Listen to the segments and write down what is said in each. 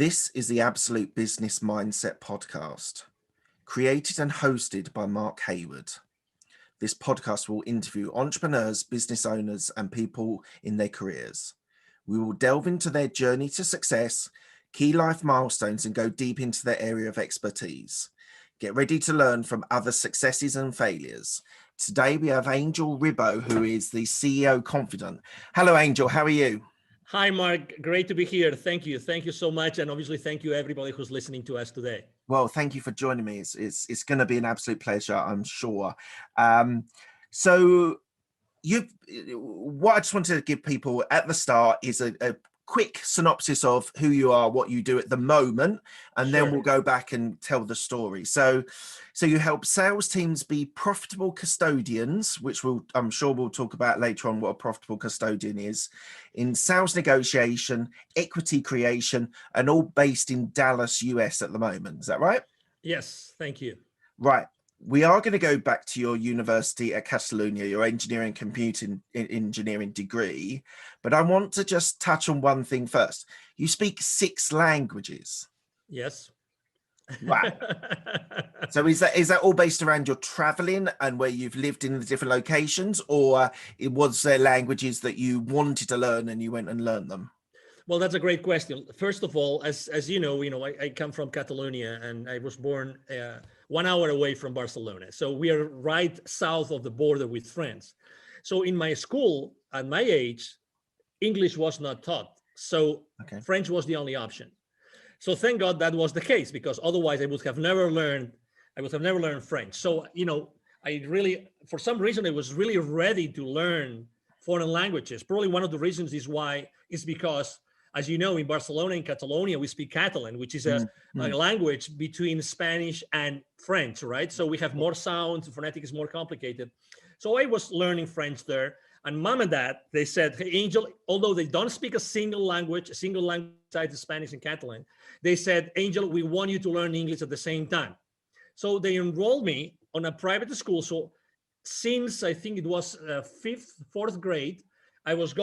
This is the Absolute Business Mindset podcast, created and hosted by Mark Hayward. This podcast will interview entrepreneurs, business owners, and people in their careers. We will delve into their journey to success, key life milestones, and go deep into their area of expertise. Get ready to learn from other successes and failures. Today we have Angel Ribo, who is the CEO Confidant. Hello, Angel. How are you? Hi, Mark. Great to be here. Thank you. Thank you so much. And obviously, thank you everybody who's listening to us today. Well, thank you for joining me. It's going to be an absolute pleasure, I'm sure. What I just wanted to give people at the start is a quick synopsis of who you are, what you do at the moment, and then we'll go back and tell the story. So you help sales teams be profitable custodians, which I'm sure we'll talk about later on what a profitable custodian is, in sales negotiation, equity creation, and all based in Dallas, US at the moment. Is that right? Yes, thank you. Right. We are going to go back to your university at Catalonia, your engineering computing engineering degree, but I want to just touch on one thing first. You speak 6 languages. Yes. Wow. So is that all based around your traveling and where you've lived in the different locations, or was there languages that you wanted to learn and you went and learned them? Well, that's a great question. First of all, as you know, I come from Catalonia and I was born 1 hour away from Barcelona. So we are right south of the border with France. So in my school, at my age, English was not taught. So French was the only option. So thank God that was the case, because otherwise I would have never learned French. So, I really, for some reason, I was really ready to learn foreign languages. Probably one of the reasons is because, as you know, in Barcelona and Catalonia, we speak Catalan, which is a language between Spanish and French, right? So we have more sounds, the phonetic is more complicated. So I was learning French there. And mom and dad, they said, hey, Angel, although they don't speak a single language besides Spanish and Catalan, they said, Angel, we want you to learn English at the same time. So they enrolled me on a private school. So since I think it was 4th grade, I was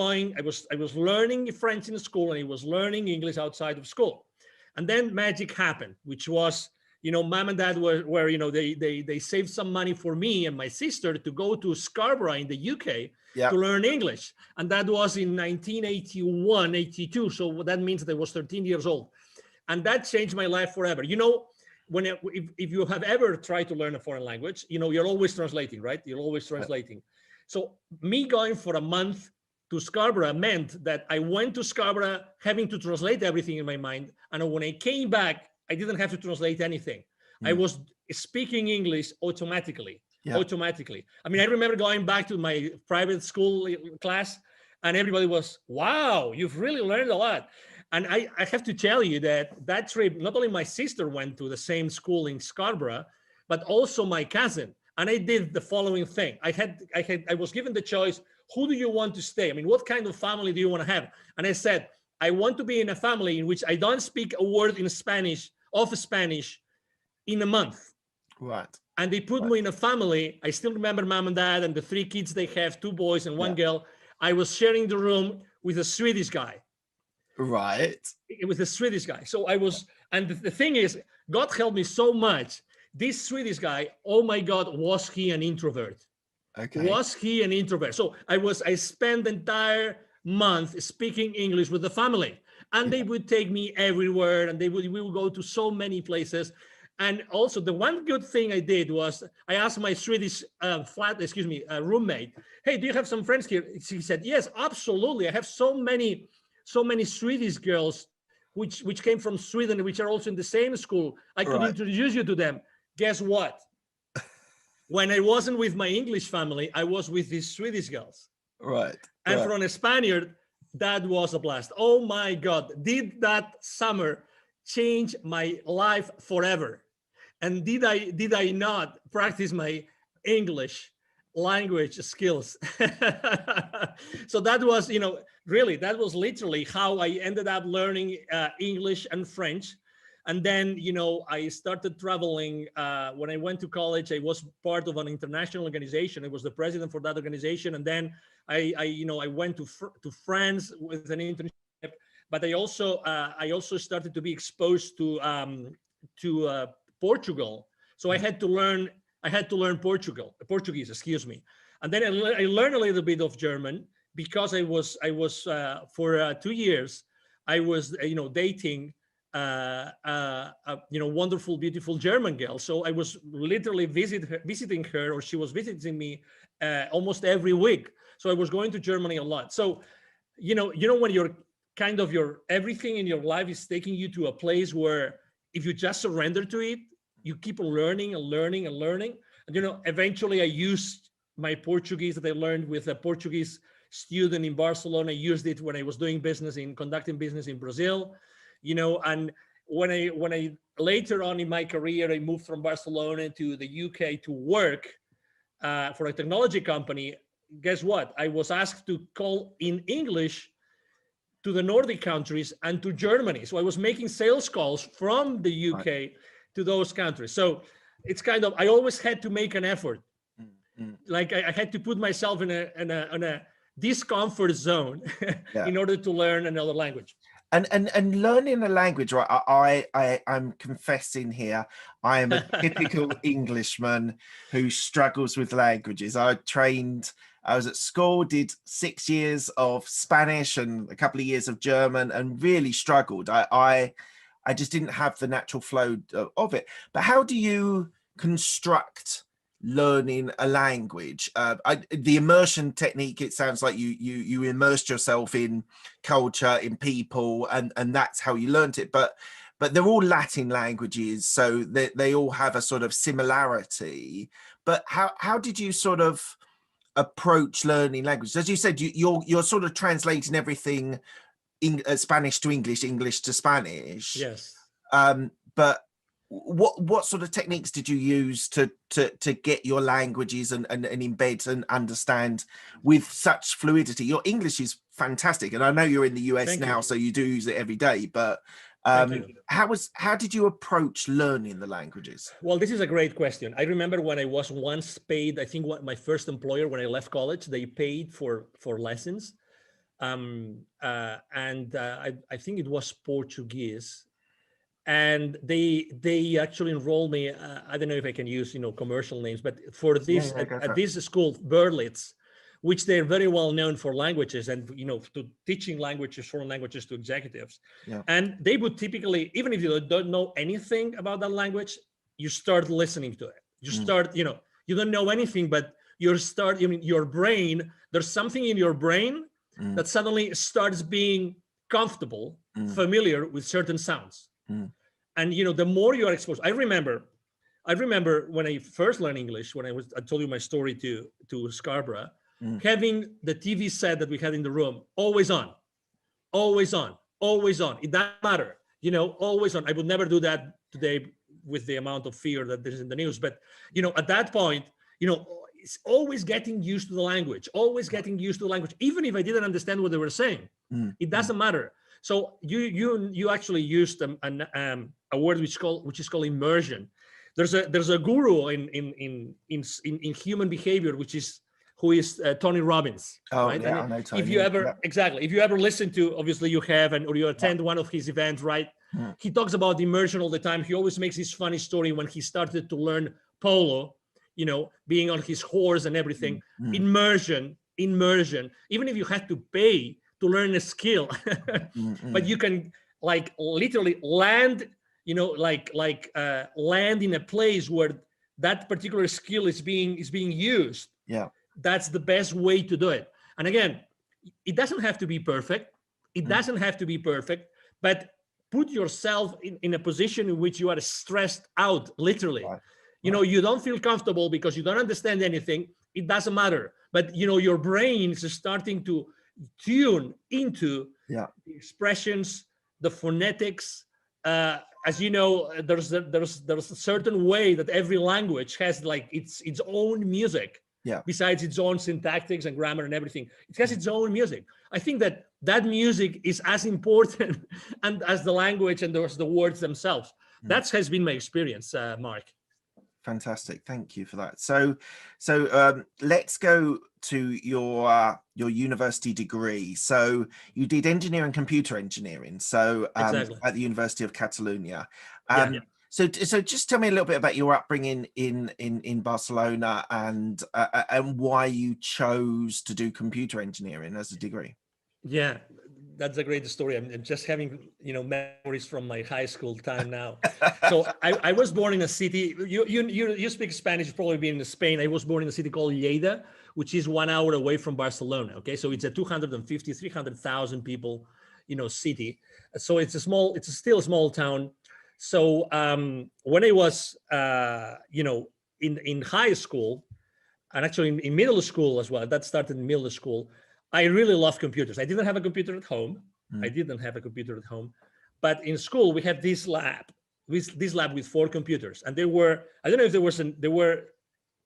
learning French in school and I was learning English outside of school. And then magic happened, which was, mom and dad were they saved some money for me and my sister to go to Scarborough in the UK to learn English. And that was in 1981, 82. So that means that I was 13 years old. And that changed my life forever. If you have ever tried to learn a foreign language, you're always translating, right? You're always translating. So me going for a month to Scarborough meant that I went to Scarborough having to translate everything in my mind. And when I came back, I didn't have to translate anything. I was speaking English automatically. Automatically. I mean, I remember going back to my private school class and everybody was, wow, you've really learned a lot. And I have to tell you that trip, not only my sister went to the same school in Scarborough, but also my cousin. And I did the following thing. I was given the choice, who do you want to stay? I mean, what kind of family do you want to have? And I said, I want to be in a family in which I don't speak a word in Spanish in a month. Right. And they put me in a family. I still remember mom and dad and the 3 kids they have, 2 boys and 1 girl. I was sharing the room with a Swedish guy. Right. It was a Swedish guy. So I was, and the thing is, God helped me so much. This Swedish guy, oh my God, was he an introvert? Okay. Was he an introvert? So I spent the entire month speaking English with the family, and they would take me everywhere, and we would go to so many places. And also the one good thing I did was I asked my Swedish roommate, hey, do you have some friends here? She said, yes, absolutely. I have so many Swedish girls which came from Sweden, which are also in the same school. I could introduce you to them. Guess what? When I wasn't with my English family, I was with these Swedish girls. Right. And from a Spaniard, that was a blast. Oh my God, did that summer change my life forever? And did I not practice my English language skills? So that was, really, that was literally how I ended up learning English and French. And then, I started traveling. When I went to college, I was part of an international organization. I was the president for that organization. And then I went to France with an internship. but I also started to be exposed to Portugal. So I had to learn Portuguese, excuse me. And then I learned a little bit of German because I was for 2 years, I was, dating wonderful, beautiful German girl. So I was literally visiting her, or she was visiting me almost every week. So I was going to Germany a lot. So, when you're kind of everything in your life is taking you to a place where if you just surrender to it, you keep learning and learning and learning. And, eventually I used my Portuguese that I learned with a Portuguese student in Barcelona. I used it when I was conducting business in Brazil, and when I later on in my career, I moved from Barcelona to the UK to work for a technology company. Guess what? I was asked to call in English to the Nordic countries and to Germany. So I was making sales calls from the UK to those countries. So it's kind of, I always had to make an effort. Like I had to put myself in a discomfort zone in order to learn another language. And learning a language, right? I'm confessing here, I am a typical Englishman who struggles with languages. I was at school, did 6 years of Spanish and a couple of years of German, and really struggled. I just didn't have the natural flow of it. But how do you construct learning a language? The immersion technique, it sounds like you immersed yourself in culture, in people, and that's how you learned it. But they're all Latin languages, so they all have a sort of similarity. But how did you sort of approach learning languages? As you said, you're sort of translating everything Spanish to English, English to Spanish. Yes. But what sort of techniques did you use to get your languages and embed and understand with such fluidity? Your English is fantastic, and I know you're in the US now, so you do use it every day. But how did you approach learning the languages? Well, this is a great question. I remember when I was once paid, I think my first employer, when I left college, they paid for lessons. I think it was Portuguese. And they actually enrolled me. I don't know if I can use, commercial names, but for this, at this school, Berlitz, which they're very well known for languages and, to teaching languages, foreign languages to executives. Yeah. And they would typically, even if you don't know anything about that language, you start listening to it. You start, you don't know anything, but your brain, there's something in your brain that suddenly starts being comfortable, familiar with certain sounds. And, the more you are exposed, I remember when I first learned English, when I told you my story to Scarborough, having the TV set that we had in the room, always on. It doesn't matter, always on. I would never do that today with the amount of fear that there's in the news. But, at that point, it's always getting used to the language, even if I didn't understand what they were saying. It doesn't matter. So you actually used a word which is called immersion. There's a guru in human behavior, who is Tony Robbins. Oh, right? Yeah, I know Tony. If you ever listen to, obviously you have, or you attend one of his events, right? He talks about immersion all the time. He always makes this funny story when he started to learn polo, being on his horse and everything. Immersion. Even if you had to pay to learn a skill, but you can literally land, land in a place where that particular skill is being used. Yeah, that's the best way to do it. And again, it doesn't have to be perfect. But put yourself in a position in which you are stressed out, literally. Right. You don't feel comfortable because you don't understand anything. It doesn't matter. But your brain is starting to tune into the expressions, the phonetics. As you know, there's a certain way that every language has its own music. Yeah. Besides its own syntactics and grammar and everything, it has its own music. I think that music is as important and as the language and the words themselves. That has been my experience, Mark. Fantastic. Thank you for that. So let's go to your university degree. So you did engineering, computer engineering. So Exactly. at the University of Catalonia. Yeah, yeah. So just tell me a little bit about your upbringing in Barcelona and why you chose to do computer engineering as a degree. Yeah, that's a great story. I'm just having, memories from my high school time now. So I was born in a city. You speak Spanish. You've probably been in Spain. I was born in a city called Lleida, which is 1 hour away from Barcelona. Okay, so it's a 250, 300,000 people, city. So it's still a small town. So when I was, in high school, and actually in middle school as well, that started in middle school, I really loved computers. I didn't have a computer at home. But in school we had this lab with 4 computers, and I don't know if they were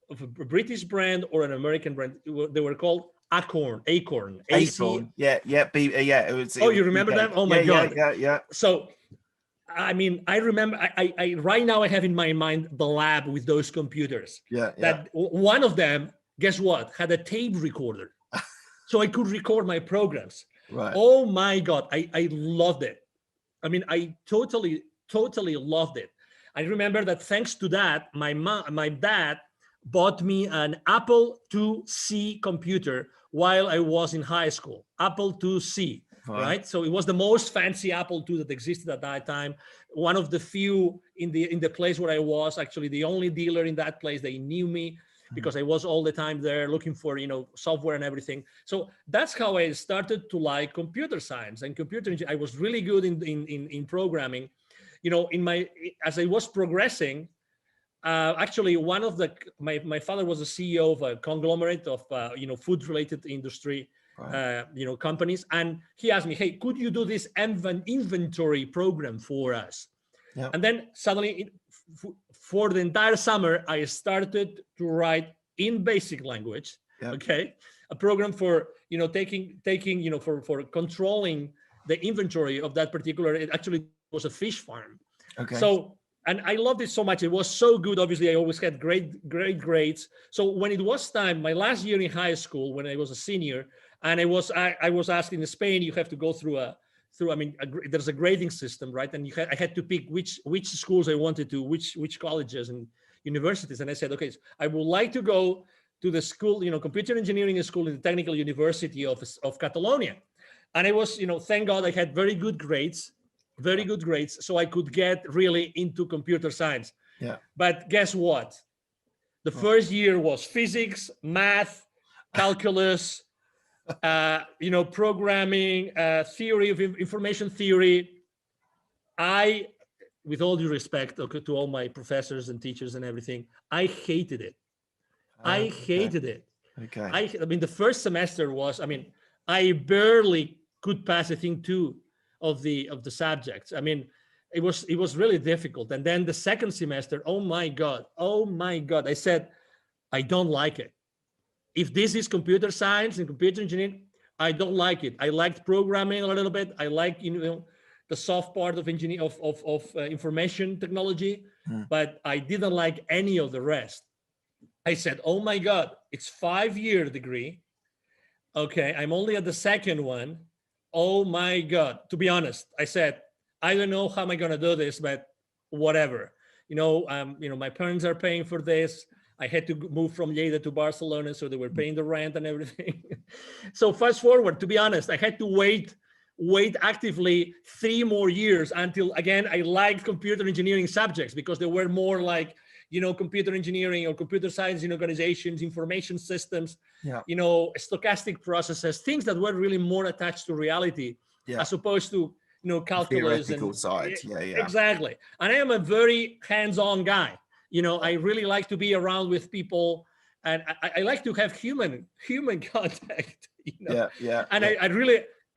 of a British brand or an American brand. They were called Acorn. Acorn. Yeah. It was. Oh, you remember them? Oh my God. Yeah. So I mean, I remember. I right now I have in my mind the lab with those computers. Yeah. That one of them, guess what, had a tape recorder, so I could record my programs. Right. Oh my God, I loved it. I mean, I totally loved it. I remember that thanks to that, my dad bought me an Apple IIc computer while I was in high school. Apple IIc. Right. So it was the most fancy Apple II that existed at that time. One of the few in the place where I was, actually the only dealer in that place. They knew me because I was all the time there looking for, software and everything. So that's how I started to like computer science and computer engineering. I was really good in programming. As I was progressing, actually one of my father was a CEO of a conglomerate of food related industry. Right. Companies, and he asked me, hey, could you do this inventory program for us? Yeah. And then suddenly for the entire summer I started to write in basic language. Yeah. Okay, a program for taking for controlling the inventory of that particular, it actually was a fish farm. Okay. So, and I loved it so much. It was so good. Obviously, I always had great grades. So when it was time, my last year in high school, when I was a senior, and I was asked in Spain, you have to go through there's a grading system, right? And I had to pick which schools I wanted to, which colleges and universities. And I said, okay, so I would like to go to the school, computer engineering school in the Technical University of Catalonia. And I was, thank God I had very good grades, so I could get really into computer science. Yeah. But guess what? The first year was physics, math, calculus, programming, theory of information theory. I, with all due respect to all my professors and teachers and everything, I hated it. I hated it. Okay. I mean, the first semester was, I barely could pass, I think, 2 of the subjects. I mean, it was really difficult. And then the second semester, oh my God, I said, I don't like it. If this is computer science and computer engineering, I don't like it. I liked programming a little bit. I like, the soft part of engineering, of information technology, but I didn't like any of the rest. I said, oh my God, it's 5-year degree. Okay, I'm only at the second one. Oh my God. To be honest, I said, I don't know how am I going to do this, but whatever. My parents are paying for this. I had to move from Lleida to Barcelona, so they were paying the rent and everything. So fast forward, to be honest, I had to wait actively 3 more years until, again, I liked computer engineering subjects because they were more like, computer engineering or computer science in organizations, information systems, stochastic processes, things that were really more attached to reality, as opposed to, calculus and side. Yeah. Exactly. And I am a very hands-on guy. I really like to be around with people, and I like to have human contact. Yeah. And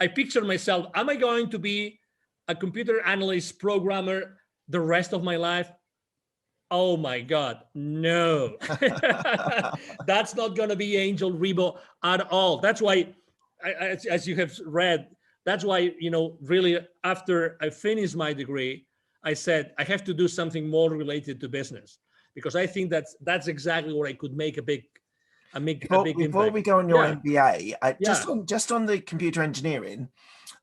I picture myself, am I going to be a computer analyst programmer the rest of my life? Oh my God, no. That's not going to be Angel Ribo at all. That's why, as you have read, that's why, really after I finished my degree, I said, I have to do something more related to business, because I think that's exactly where I could make a big Before impact. we go on your Yeah, MBA, yeah. just on the computer engineering,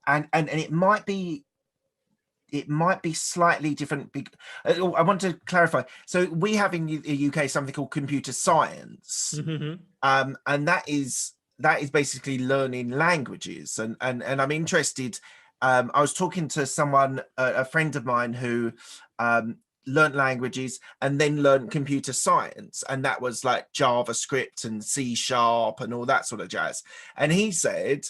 and it might be slightly different. I want to clarify. So we have in the UK something called computer science, Mm-hmm. and that is basically learning languages. And I'm interested. I was talking to someone, a friend of mine, who learned languages and then learned computer science, and that was like JavaScript and C# and all that sort of jazz. And he said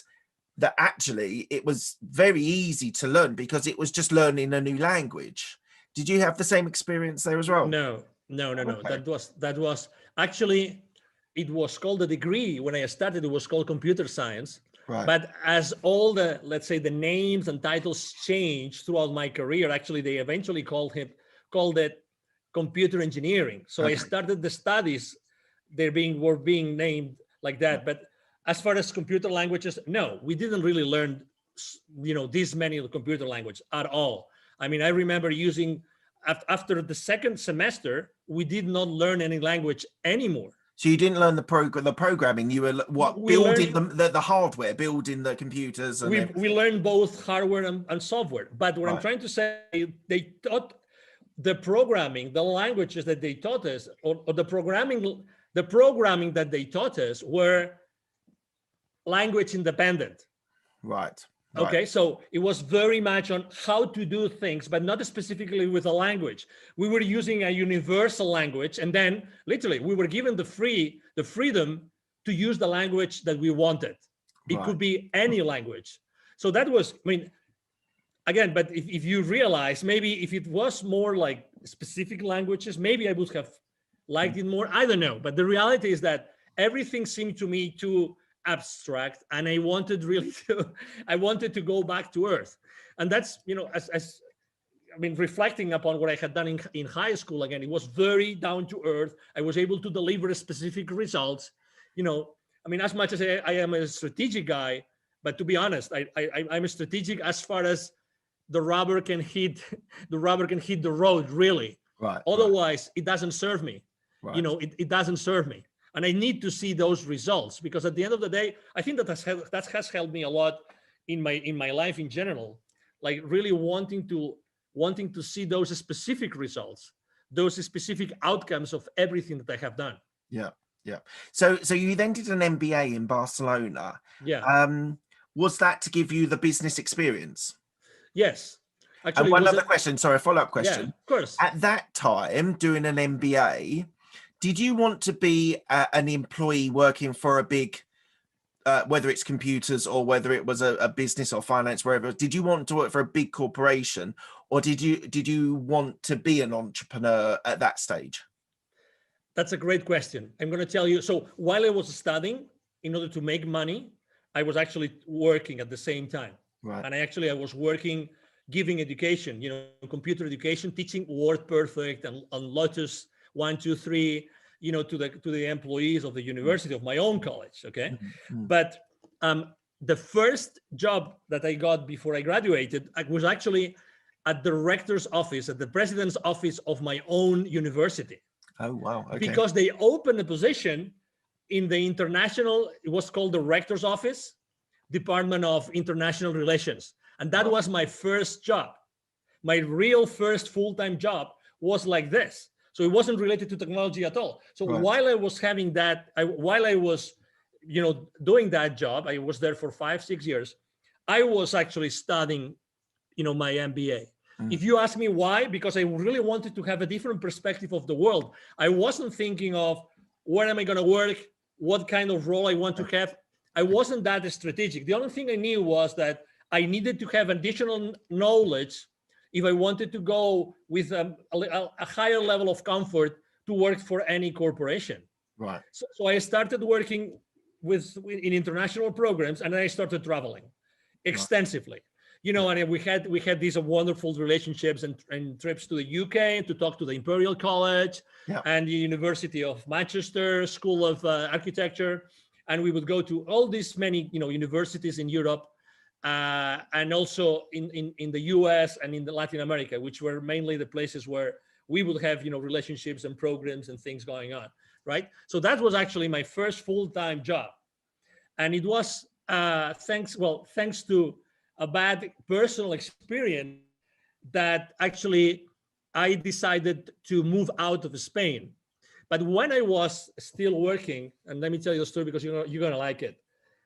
that actually it was very easy to learn because it was just learning a new language. Did you have the same experience there as well? No. Okay. That was actually, it was called a degree when I started. It was called computer science. Right. But as all the, let's say, the names and titles changed throughout my career, actually they eventually called it computer engineering. So I Okay. started the studies, were being named like that. But as far as computer languages, no, we didn't really learn, this many of the computer language at all. I mean, I remember using, after the second semester, we did not learn any language anymore. So you didn't learn the programming. You were We building learned, the hardware, building the computers, and we learned both hardware and software. But what I'm Right. trying to say, they taught the programming, the languages that they taught us, or the programming that they taught us were language independent. Right. Okay, so it was very much on how to do things, but not specifically with a language. We were using a universal language, and then literally we were given the freedom to use the language that we wanted. It Right. could be any language. So that was, I mean, again, but if you realize, maybe if it was more like specific languages, maybe I would have liked it more. I don't know. But the reality is that everything seemed to me too abstract, and I wanted to go back to earth. And that's, as I mean, reflecting upon what I had done in high school, again, it was very down to earth. I was able to deliver specific results. I mean, as much as I am a strategic guy, but to be honest, I'm a strategic as far as the rubber can hit the road, really. Right. Otherwise, it doesn't serve me. Right. It doesn't serve me. And I need to see those results, because at the end of the day, I think that has helped me a lot in my life in general, like really wanting to see those specific results, those specific outcomes of everything that I have done. Yeah. So you then did an MBA in Barcelona. Yeah. Was that to give you the business experience? Yes. And Actually, one other question, sorry, a follow-up question. Yeah, of course. At that time, doing an MBA, did you want to be an employee working for a big, whether it's computers or whether it was a business or finance, wherever? Did you want to work for a big corporation, or did you want to be an entrepreneur at that stage? That's a great question. I'm going to tell you. So while I was studying, in order to make money, I was actually working at the same time. Right. And I was working, giving education, computer education, teaching WordPerfect and Lotus 1, 2, 3, to the employees of the university of my own college. Okay. Mm-hmm. But the first job that I got before I graduated, I was actually at the rector's office, at the president's office of my own university. Oh, wow. Okay. Because they opened a position in the international, it was called the rector's office, Department of International Relations. And that was my first job. My real first full-time job was like this. So it wasn't related to technology at all. So while I was having that, while I was, doing that job, I was there for 5-6 years. I was actually studying, my MBA. If you ask me why, because I really wanted to have a different perspective of the world. I wasn't thinking of where am I going to work, what kind of role I want to have. I wasn't that strategic. The only thing I knew was that I needed to have additional knowledge if I wanted to go with a higher level of comfort to work for any corporation. Right. So I started working in international programs, and then I started traveling extensively. And we had these wonderful relationships and trips to the UK to talk to the Imperial College and the University of Manchester School of Architecture. And we would go to all these many, universities in Europe, and also in the US and in Latin America, which were mainly the places where we would have, relationships and programs and things going on, right? So that was actually my first full-time job. And it was thanks to a bad personal experience that actually I decided to move out of Spain. But when I was still working, and let me tell you the story because you're going to like it.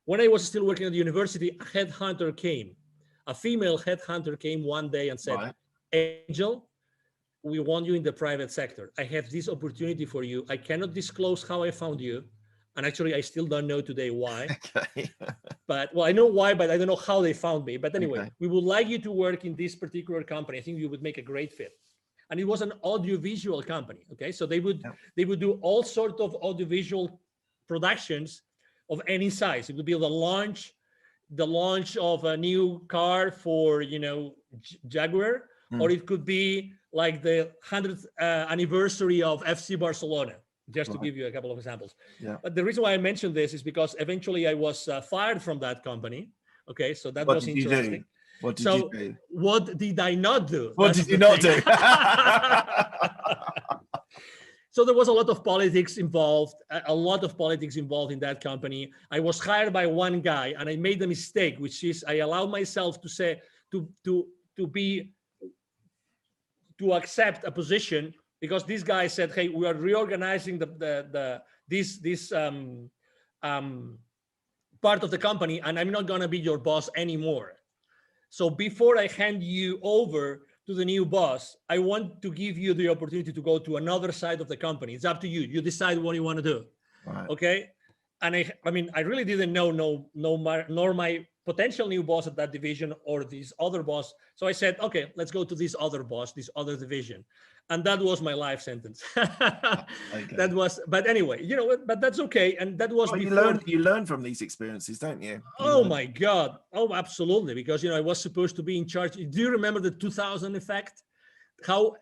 When I was still working at the university, a female headhunter came one day and said, Right. Angel, we want you in the private sector. I have this opportunity for you. I cannot disclose how I found you. And actually, I still don't know today why. Okay. But, well, I know why, but I don't know how they found me. But anyway, Okay. we would like you to work in this particular company. I think you would make a great fit. And it was an audiovisual company. Okay, so they would do all sorts of audiovisual productions of any size. It would be the launch of a new car for Jaguar, or it could be like the 100th anniversary of FC Barcelona, just to give you a couple of examples. Yeah. But the reason why I mentioned this is because eventually I was fired from that company. Okay, so that was interesting. What did you do? What did I not do? What did you not do? So there was a lot of politics involved in that company. I was hired by one guy, and I made a mistake, which is I allowed myself to say to accept a position because this guy said, "Hey, we are reorganizing this part of the company, and I'm not gonna be your boss anymore. So before I hand you over to the new boss, I want to give you the opportunity to go to another side of the company. It's up to you. You decide what you want to do." Right. Okay. And I really didn't know nor my potential new boss at that division or this other boss. So I said, okay, let's go to this other boss, this other division. And that was my life sentence. Okay. That was, but anyway, but that's okay. And that was before. You learn from these experiences, don't you? My God. Oh, absolutely. Because, I was supposed to be in charge. Do you remember the 2000 effect? How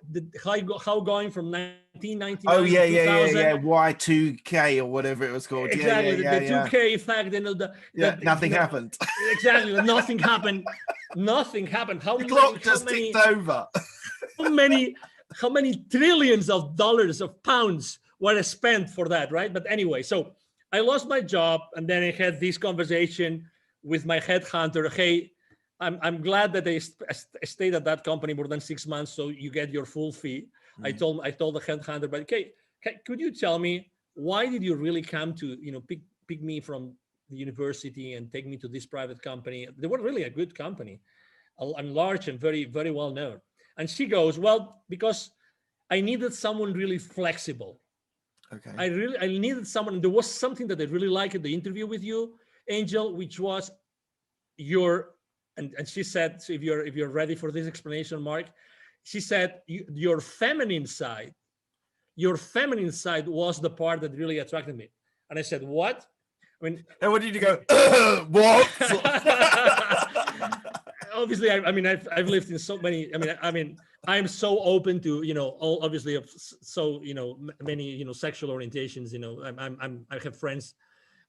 going from 1999 to 2000? Yeah. Y2K or whatever it was called. Exactly. The 2K effect. Nothing happened. Exactly. Nothing happened. Nothing happened. The clock just ticked over. How many trillions of dollars, of pounds were spent for that, right? But anyway, so I lost my job, and then I had this conversation with my headhunter. Hey, I'm glad that they stayed at that company more than 6 months, so you get your full fee. I told the headhunter, but okay, could you tell me why did you really come to pick me from the university and take me to this private company? They were really a good company, and large and very, very well known. And she goes, well, because I needed someone really flexible. Okay. I needed someone. There was something that I really liked at the interview with you, Angel, which was and she said, so if you're ready for this explanation, Mark, she said your feminine side was the part that really attracted me. And I said, what? And what did you go? What? Obviously, I've lived in so many. I'm so open to all obviously of so many sexual orientations. I have friends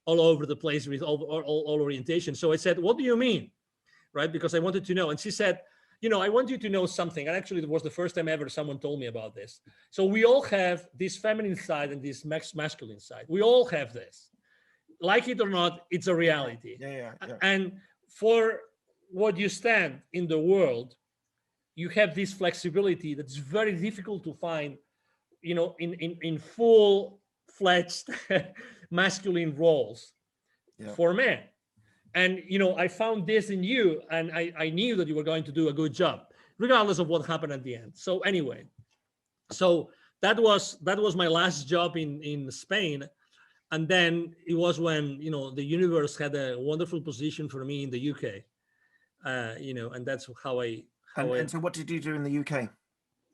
all over the place with all orientations. So I said, what do you mean, right? Because I wanted to know. And she said, I want you to know something. And actually, it was the first time ever someone told me about this. So we all have this feminine side and this masculine side. We all have this. Like it or not, it's a reality. Yeah. And for what you stand in the world, you have this flexibility that's very difficult to find, in full-fledged masculine roles for men. And, I found this in you, and I knew that you were going to do a good job, regardless of what happened at the end. So anyway, that was my last job in Spain. And then it was when, the universe had a wonderful position for me in the UK. And that's how I. And so what did you do in the UK?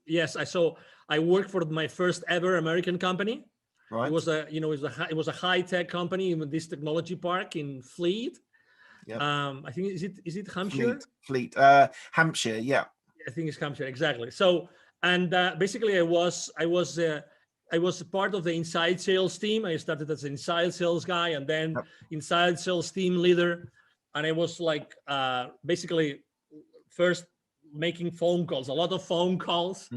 Yes, I worked for my first ever American company. Right. It was a high tech company in this technology park in Fleet. Yep. I think is it Hampshire? Fleet. Hampshire. Yeah. I think it's Hampshire, exactly. So, and basically, I was part of the inside sales team. I started as an inside sales guy, and then inside sales team leader. And I was like, basically, first making phone calls, a lot of phone calls,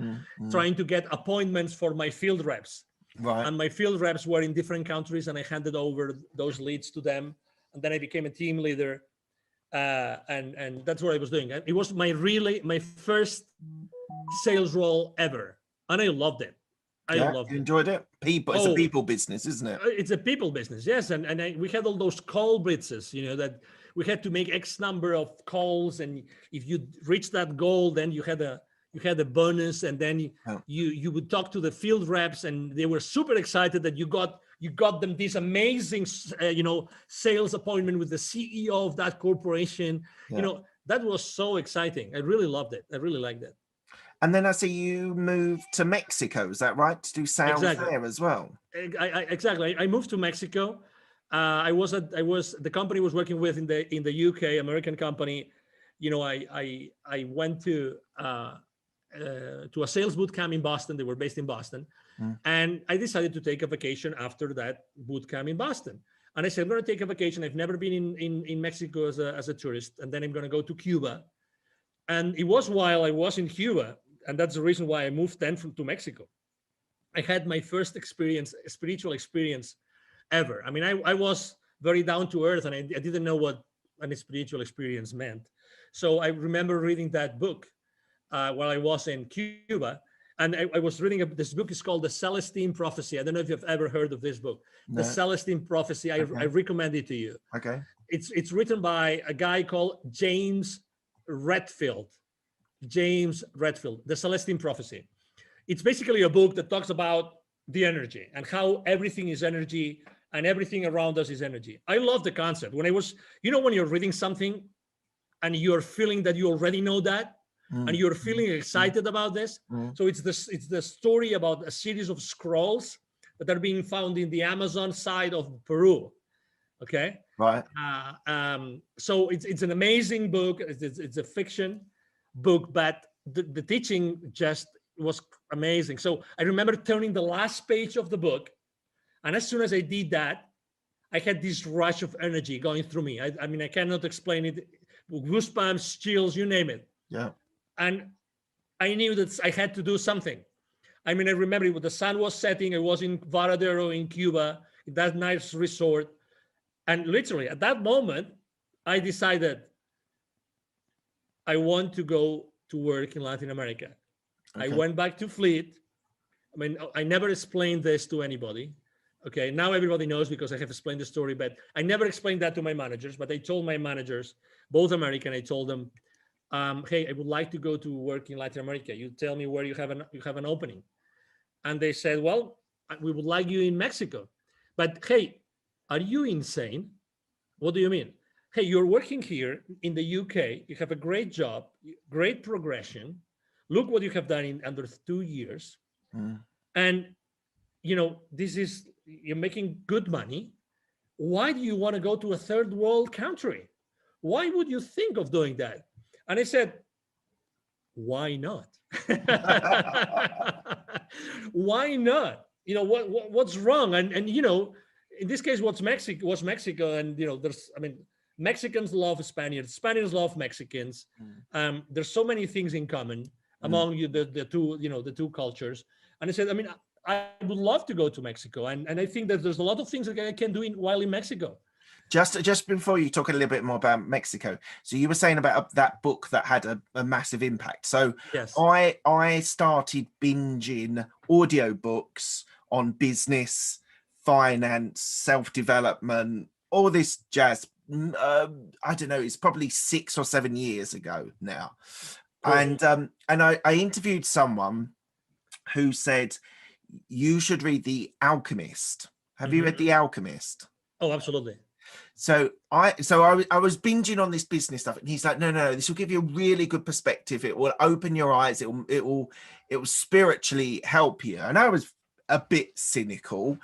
trying to get appointments for my field reps. Right. And my field reps were in different countries, and I handed over those leads to them. And then I became a team leader. And that's what I was doing. It was my first sales role ever. And I loved it. I loved you it. enjoyed it? It's a people business, isn't it? It's a people business, yes. And we had all those call blitzes, that we had to make X number of calls, and if you reach that goal, then you had a bonus, and then you would talk to the field reps, and they were super excited that you got them this amazing sales appointment with the CEO of that corporation. That was so exciting. I really loved it. I really liked it. And then I see you moved to Mexico. Is that right? To do sales there as well? Exactly. I moved to Mexico. The company I was working with in the UK, American company. I went to a sales boot camp in Boston. They were based in Boston. And I decided to take a vacation after that boot camp in Boston. And I said, I'm going to take a vacation. I've never been in Mexico as a tourist. And then I'm going to go to Cuba. And it was while I was in Cuba, and that's the reason why I moved then to Mexico. I had my first spiritual experience ever. I mean, I was very down to earth, and I didn't know what a spiritual experience meant. So I remember reading that book while I was in Cuba. And I was reading this book. Is called The Celestine Prophecy. I don't know if you've ever heard of this book. No. The Celestine Prophecy. I recommend it to you. Okay. It's written by a guy called James Redfield. The Celestine Prophecy. It's basically a book that talks about the energy and how everything is energy and everything around us is energy. I love the concept. When when you're reading something and you're feeling that you already know that, and you're feeling excited about this. So it's the story about a series of scrolls that are being found in the Amazon side of Peru. Okay. Right. So it's an amazing book. It's a fiction book, but the teaching just was amazing. So I remember turning the last page of the book, and as soon as I did that, I had this rush of energy going through me. I mean, I cannot explain it. Goosebumps, chills, you name it. Yeah. And I knew that I had to do something. I mean, I remember when the sun was setting. I was in Varadero in Cuba, that nice resort. And literally at that moment, I decided I want to go to work in Latin America. Okay. I went back to Fleet. I mean, I never explained this to anybody. Okay, now everybody knows because I have explained the story, but I never explained that to my managers. But I told my managers, both American, I told them, hey, I would like to go to work in Latin America. You tell me where you have an opening. And they said, well, we would like you in Mexico. But hey, are you insane? What do you mean? Hey, you're working here in the UK. You have a great job, great progression. Look what you have done in under 2 years. And, you're making good money. Why do you want to go to a third world country? Why would you think of doing that? And I said, why not? Why not? What's wrong? And in this case, was Mexico. And, Mexicans love Spaniards. Spaniards love Mexicans. There's so many things in common among the two cultures. And I said, I would love to go to Mexico. And I think that there's a lot of things that I can do while in Mexico. Just before you talk a little bit more about Mexico, so you were saying about that book that had a massive impact. So yes. I started binging audiobooks on business, finance, self-development, all this jazz. I don't know, it's probably 6 or 7 years ago now. Cool. And I interviewed someone who said you should read The Alchemist. Have you read The Alchemist? Oh, absolutely. So I was binging on this business stuff, and he's like, no, this will give you a really good perspective. It will open your eyes. It will spiritually help you. And I was a bit cynical,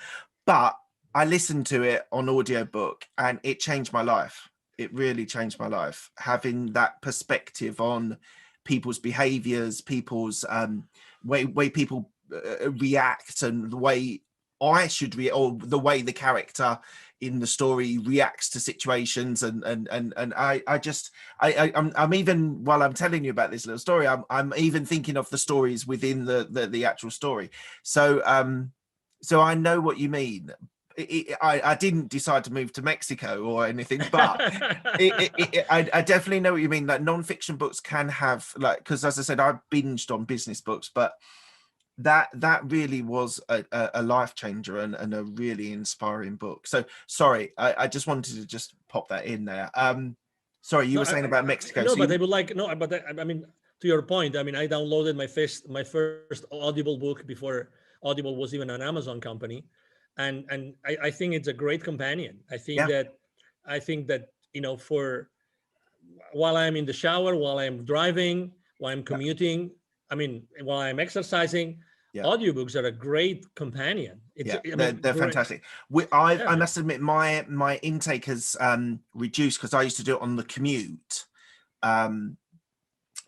but I listened to it on audiobook, and it changed my life. It really changed my life, having that perspective on people's behaviors, people's way people react, and the way I should react, or the way the character in the story reacts to situations, and I'm even, while I'm telling you about this little story, I'm even thinking of the stories within the actual story. So so I know what you mean. I didn't decide to move to Mexico or anything, but I definitely know what you mean. Like non-fiction books can have, like, because as I said, I binged on business books, but that really was a life changer and a really inspiring book. So sorry, I just wanted to just pop that in there. Sorry, you were saying about Mexico. No, so but I would like, no, but I mean, to your point, I mean, I downloaded my first Audible book before Audible was even an Amazon company, and I think it's a great companion. I think that for while I'm in the shower, while I'm driving, while I'm commuting, I mean, while I'm exercising, audiobooks are a great companion. They're fantastic. I must admit, my intake has reduced, because I used to do it on the commute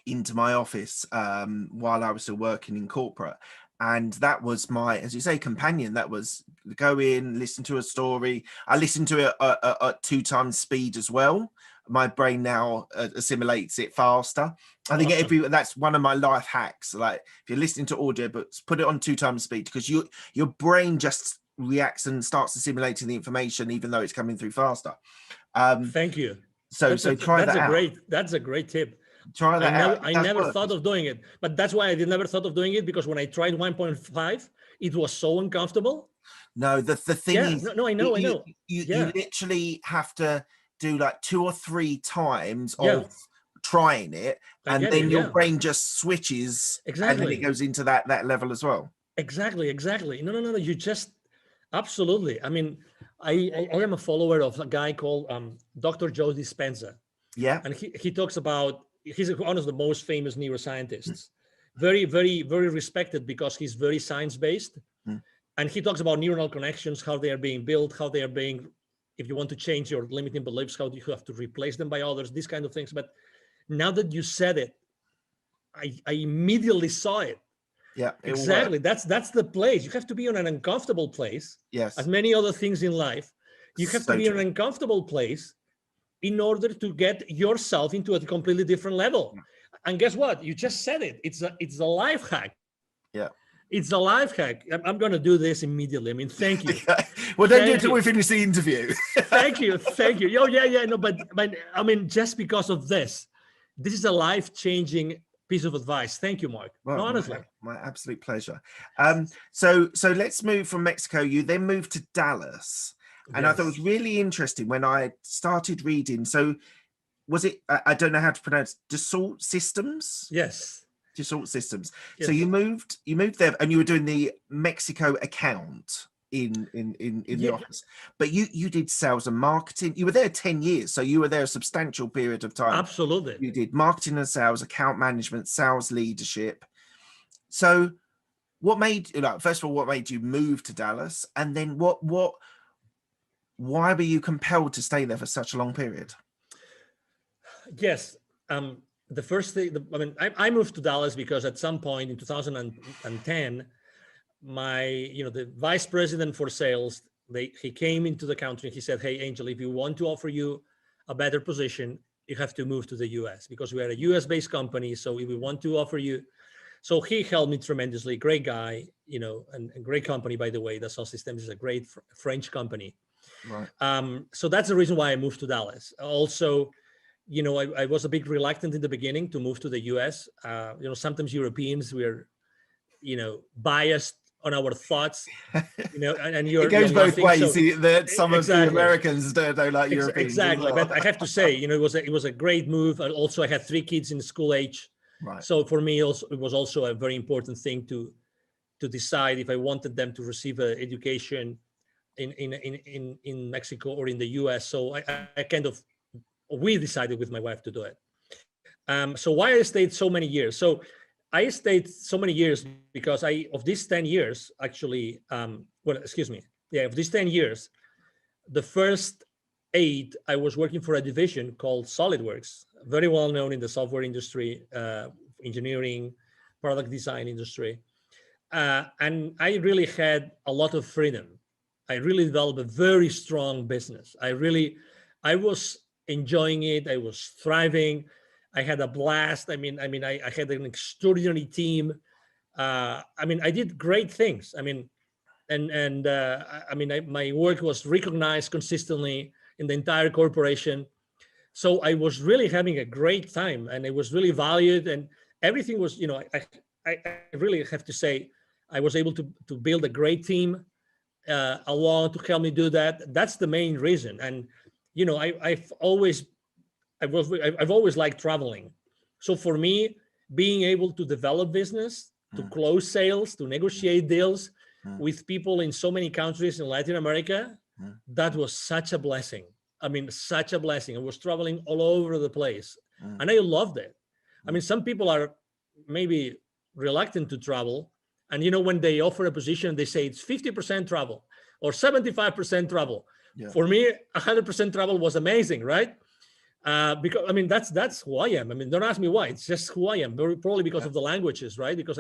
into my office while I was still working in corporate, and that was my, as you say, companion. That was go in, listen to a story. I listened to it at 2 times speed as well. My brain now assimilates it faster. I think that's one of my life hacks. Like, if you're listening to audiobooks, put it on 2 times speed, because your brain just reacts and starts assimilating the information even though it's coming through faster. Thank you. So try that out. That's a great tip. Try that out. I never thought of doing it, but that's why I never thought of doing it, because when I tried 1.5, it was so uncomfortable. No, the thing is, no, I know. You literally have to do like 2 or 3 times of trying it, and then your brain just switches, and then it goes into that level as well. Exactly. No, you just, absolutely. I mean, I am a follower of a guy called Dr. Joe Dispenza. And he talks about, he's one of the most famous neuroscientists, very, very, very respected, because he's very science-based. And he talks about neuronal connections, how they are being built, how they are being, if you want to change your limiting beliefs, how do you have to replace them by others, these kind of things. But now that you said it, I immediately saw it. Exactly. That's the place. You have to be in an uncomfortable place. As many other things in life, you have to be in an uncomfortable place in order to get yourself into a completely different level. And guess what? You just said it. It's a life hack. It's a life hack. I'm going to do this immediately. I mean, thank you. Well, don't do it until we finish the interview. Thank you. Oh, yeah. No, but I mean, just because of this is a life-changing piece of advice. Thank you, Mark. Well, no, honestly. My absolute pleasure. So let's move from Mexico. You then moved to Dallas. And I thought it was really interesting when I started reading. So was it, I don't know how to pronounce, Dassault Systems? Yes. Dassault Systems. Yes. So you moved there, and you were doing the Mexico account in the office. But you did sales and marketing. You were there 10 years. So you were there a substantial period of time. Absolutely. You did marketing and sales, account management, sales leadership. So what made, first of all, what made you move to Dallas? And then why were you compelled to stay there for such a long period? Yes. The first thing, I moved to Dallas because at some point in 2010, the vice president for sales, he came into the country and he said, "Hey, Angel, if you want to offer you a better position, you have to move to the US, because we are a US-based company. So if we want to offer you," so he helped me tremendously. Great guy, and great company, by the way. Dassault Systems is a great French company. Right. So that's the reason why I moved to Dallas. Also, I was a bit reluctant in the beginning to move to the US. Sometimes Europeans, we're, biased on our thoughts, and it goes both ways. So, some of the Americans don't like Europeans. Exactly. Well. But I have to say, it was a great move. Also, I had 3 kids in school age. Right. So for me, also, it was also a very important thing to decide if I wanted them to receive an education in Mexico or in the US. So we decided with my wife to do it. So why I stayed so many years? So I stayed so many years because of these 10 years, actually, of these 10 years, the first 8, I was working for a division called SolidWorks, very well known in the software industry, engineering, product design industry. And I really had a lot of freedom. I really developed a very strong business. I was enjoying it. I was thriving. I had a blast. I had an extraordinary team. I did great things. My work was recognized consistently in the entire corporation. So I was really having a great time, and it was really valued, and everything was, I really have to say, I was able to build a great team along to help me do that. That's the main reason. And, I've always liked traveling. So for me, being able to develop business, to close sales, to negotiate deals with people in so many countries in Latin America, that was such a blessing. Such a blessing. I was traveling all over the place, and I loved it. Some people are maybe reluctant to travel, and when they offer a position, they say it's 50% travel or 75% travel. Yeah. For me, 100% travel was amazing, right? Because that's who I am. Don't ask me why. It's just who I am. Probably because of the languages, right? Because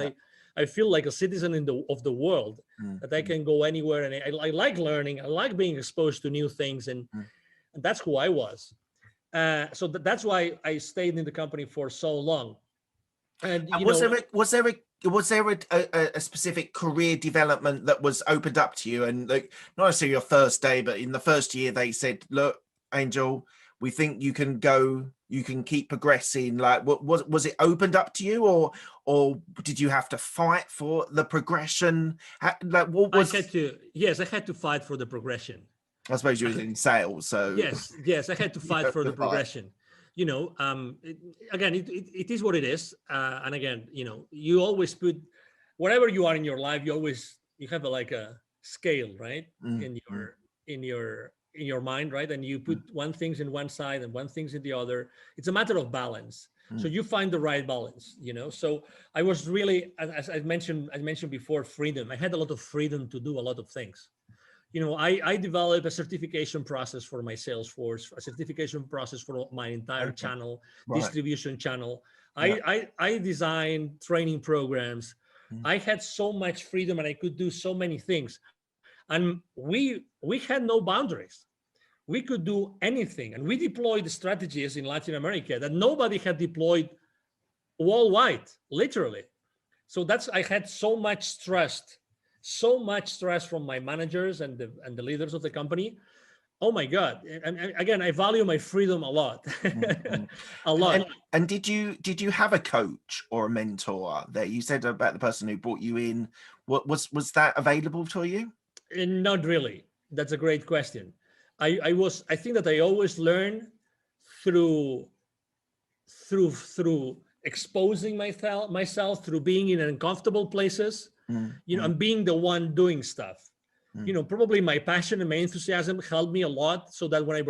I feel like a citizen of the world, that I can go anywhere, and I like learning. I like being exposed to new things, and that's who I was. So that's why I stayed in the company for so long. And was there a specific career development that was opened up to you? And like, not necessarily your first day, but in the first year, they said, "Look, Angel, we think you can keep progressing." Like, was it opened up to you, or did you have to fight for the progression? Like, what was? I had to fight for the progression. I suppose you were in sales, so yes, I had to fight for the progression. Again, it is what it is, and again, you always put wherever you are in your life, you have a scale, right? In your mind, right? And you put one things in one side and one things in the other. It's a matter of balance. So you find the right balance, So I was really, as I mentioned before, freedom. I had a lot of freedom to do a lot of things. I developed a certification process for my sales force, a certification process for my entire channel, distribution channel. I designed training programs. I had so much freedom, and I could do so many things. And we had no boundaries. We could do anything. And we deployed strategies in Latin America that nobody had deployed worldwide, literally. So I had so much trust from my managers and the leaders of the company. Oh my God. And again, I value my freedom a lot. A lot. And did you have a coach or a mentor there? You said about the person who brought you in. What was that available to you? Not really. That's a great question. I think that I always learn through exposing myself, through being in uncomfortable places, and being the one doing stuff. Probably my passion and my enthusiasm helped me a lot, so that when I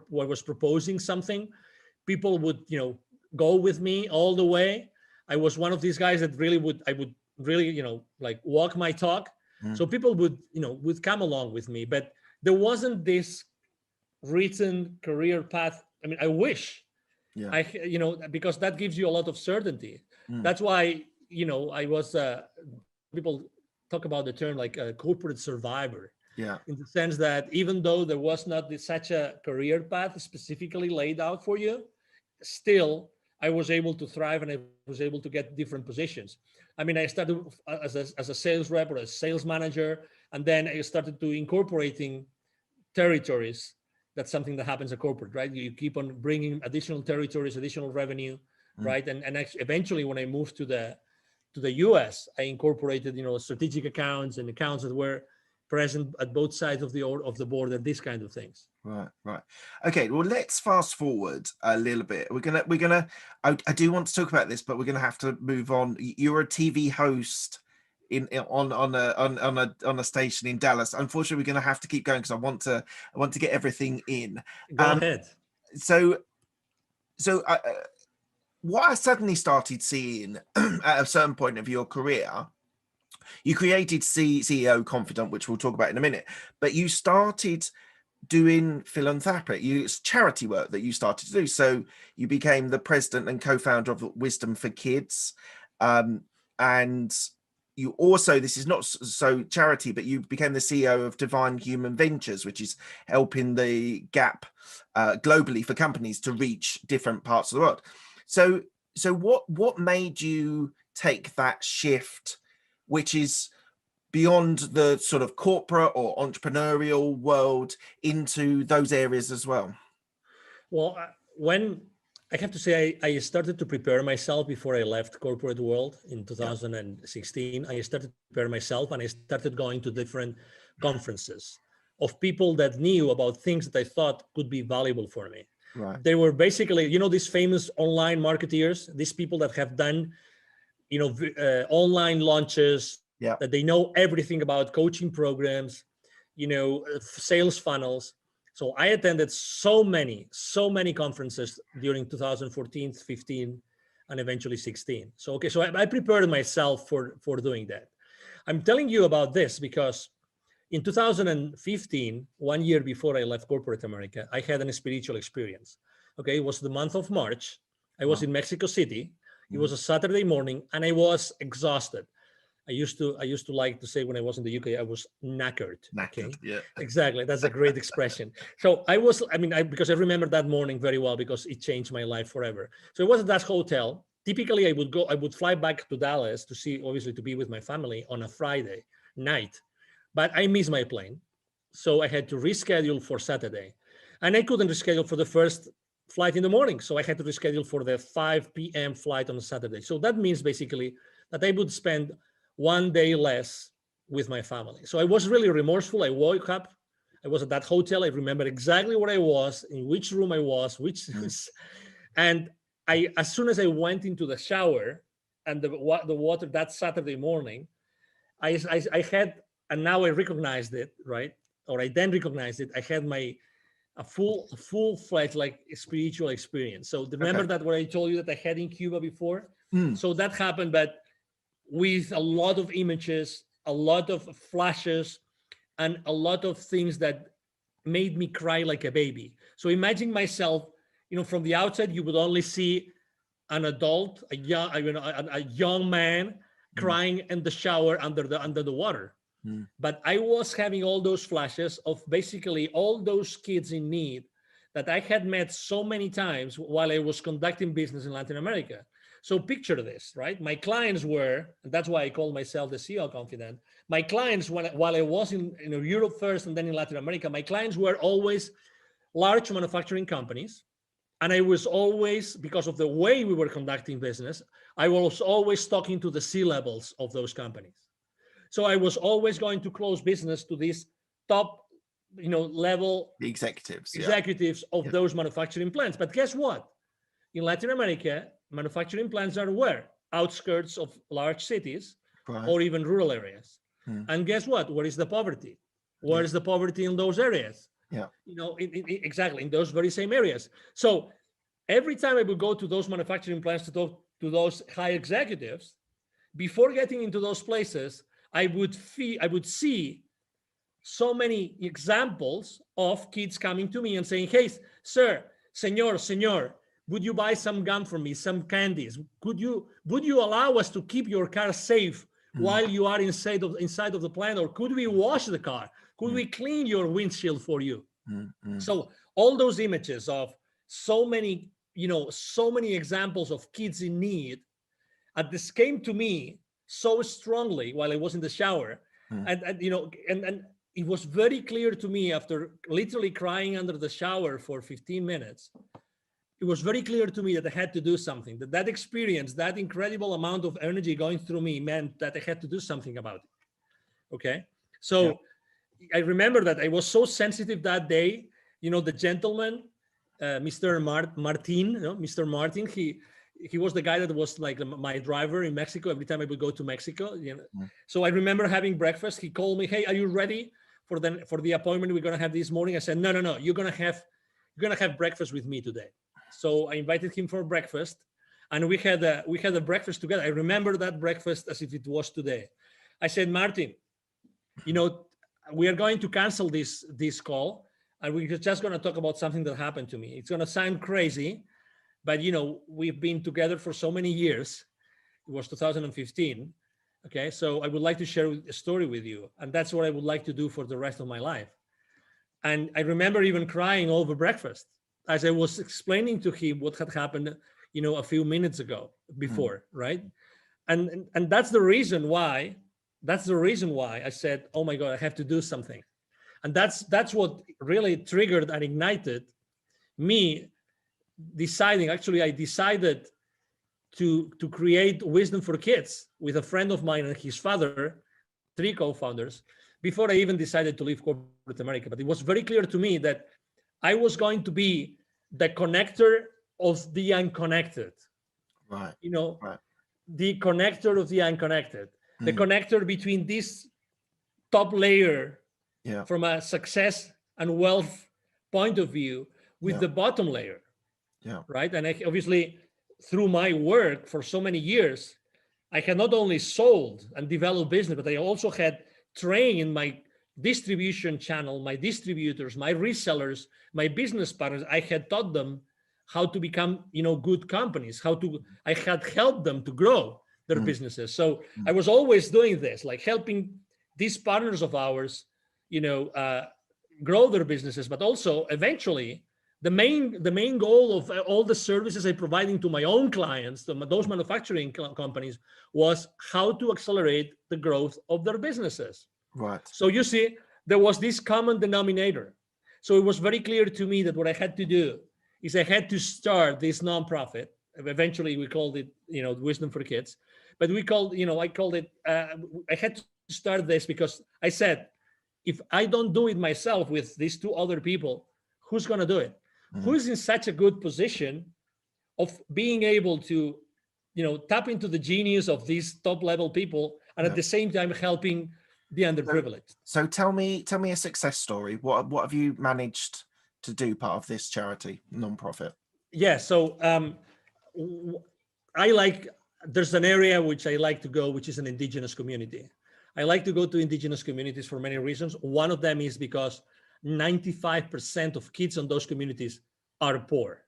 was proposing something, people would, go with me all the way. I was one of these guys that I would really, walk my talk. So people would come along with me, but there wasn't this written career path. I wish, because that gives you a lot of certainty. That's why, I was, people talk about the term like a corporate survivor. Yeah. In the sense that even though there was not such a career path specifically laid out for you, still I was able to thrive, and I was able to get different positions. I started as a sales rep or a sales manager, and then I started to incorporating territories. That's something that happens at corporate, right? You keep on bringing additional territories, additional revenue, right? And eventually, when I moved to the US, I incorporated, strategic accounts and accounts that were present at both sides of the board, and these kind of things. Right. Okay. Well, let's fast forward a little bit. I do want to talk about this, but we're gonna have to move on. You're a TV host on a station in Dallas. Unfortunately, we're going to have to keep going because I want to get everything in. Go ahead. So what I suddenly started seeing at a certain point of your career, you created CEO Confidant, which we'll talk about in a minute, but you started doing philanthropic, it's charity work that you started to do. So you became the president and co-founder of Wisdom for Kids, and you also, this is not so charity, but you became the CEO of Divine Human Ventures, which is helping the gap globally for companies to reach different parts of the world. So what made you take that shift, which is beyond the sort of corporate or entrepreneurial world, into those areas as well? Well, when I have to say, I started to prepare myself before I left corporate world in 2016. I started to prepare myself, and I started going to different conferences of people that knew about things that I thought could be valuable for me. Right. They were basically, these famous online marketeers, these people that have done, online launches, Yeah. that they know everything about coaching programs, sales funnels. So I attended so many conferences during 2014, 15, and eventually 16. So, so I prepared myself for doing that. I'm telling you about this because in 2015, 1 year before I left corporate America, I had a spiritual experience. Okay, it was the month of March. I was in Mexico City. It was a Saturday morning, and I was exhausted. I used to like to say when I was in the UK, I was knackered. Okay, Yeah. exactly. That's a great expression. So because I remember that morning very well because it changed my life forever. So it was at that hotel. Typically, I would fly back to Dallas to be with my family on a Friday night, but I missed my plane. So I had to reschedule for Saturday, and I couldn't reschedule for the first flight in the morning. So I had to reschedule for the 5 p.m. flight on Saturday. So that means basically that I would spend 1 day less with my family. So I was really remorseful. I woke up. I was at that hotel. I remember exactly where I was, in which room I was, and as soon as I went into the shower and the water that Saturday morning, I had, and now I recognized it, right? Or I then recognized it. I had a full-fledged like spiritual experience. So remember that what I told you that I had in Cuba before? So that happened, but with a lot of images, a lot of flashes, and a lot of things that made me cry like a baby. So imagine myself, from the outside, you would only see an adult, a young man crying in the shower under the water. But I was having all those flashes of basically all those kids in need that I had met so many times while I was conducting business in Latin America. So picture this, right? My clients were, and that's why I call myself the CEO Confidant. My clients, while I was in Europe first and then in Latin America, my clients were always large manufacturing companies. And I was always, because of the way we were conducting business, I was always talking to the C-levels of those companies. So I was always going to close business to these top, level The executives of those manufacturing plants. But guess what? In Latin America, manufacturing plants are where? Outskirts of large cities or even rural areas. And guess what? Where is the poverty? Where is the poverty in those areas? Yeah. Exactly in those very same areas. So every time I would go to those manufacturing plants to talk to those high executives, before getting into those places, I would see so many examples of kids coming to me and saying, "Hey, sir, senor, would you buy some gum for me, some candies? Would you allow us to keep your car safe while you are inside of the plant? Or could we wash the car? Could we clean your windshield for you?" So all those images of so many examples of kids in need, this came to me so strongly while I was in the shower. And it was very clear to me after literally crying under the shower for 15 minutes. It was very clear to me that I had to do something, that experience, that incredible amount of energy going through me meant that I had to do something about it. Okay. So I remember that I was so sensitive that day. The gentleman, Mr. Martin, Mr. Martin, he was the guy that was like my driver in Mexico every time I would go to Mexico. So I remember having breakfast. He called me, "Hey, are you ready for the appointment we're gonna have this morning?" I said, "No, you're gonna have breakfast with me today." So I invited him for breakfast, and we had a breakfast together. I remember that breakfast as if it was today. I said, "Martin, we are going to cancel this call, and we're just going to talk about something that happened to me. It's going to sound crazy, but we've been together for so many years." It was 2015. Okay, so I would like to share a story with you, and that's what I would like to do for the rest of my life. And I remember even crying over breakfast as I was explaining to him what had happened, a few minutes ago before, right? And that's the reason why. That's the reason why I said, "Oh my God, I have to do something." And that's what really triggered and ignited me deciding. Actually, I decided to create Wisdom for Kids with a friend of mine and his father, three co-founders, before I even decided to leave corporate America. But it was very clear to me that I was going to be the connector of the unconnected. Right. Right. The connector of the unconnected, the connector between this top layer from a success and wealth point of view with the bottom layer. Right. And obviously, through my work for so many years, I had not only sold and developed business, but I also had trained my distribution channel, my distributors, my resellers, my business partners. I had taught them how to become, good companies, I had helped them to grow their businesses. So I was always doing this, like helping these partners of ours, grow their businesses, but also eventually the main goal of all the services I'm providing to my own clients, to those manufacturing companies, was how to accelerate the growth of their businesses. Right. So you see, there was this common denominator. So it was very clear to me that what I had to do is I had to start this nonprofit. Eventually, we called it, Wisdom for Kids. But I called it. I had to start this because I said, if I don't do it myself with these two other people, who's going to do it? Who's in such a good position of being able to, tap into the genius of these top level people and at the same time helping the underprivileged? So tell me a success story. What have you managed to do part of this charity nonprofit? Yeah. So there's an area which I like to go, which is an indigenous community. I like to go to indigenous communities for many reasons. One of them is because 95% of kids in those communities are poor.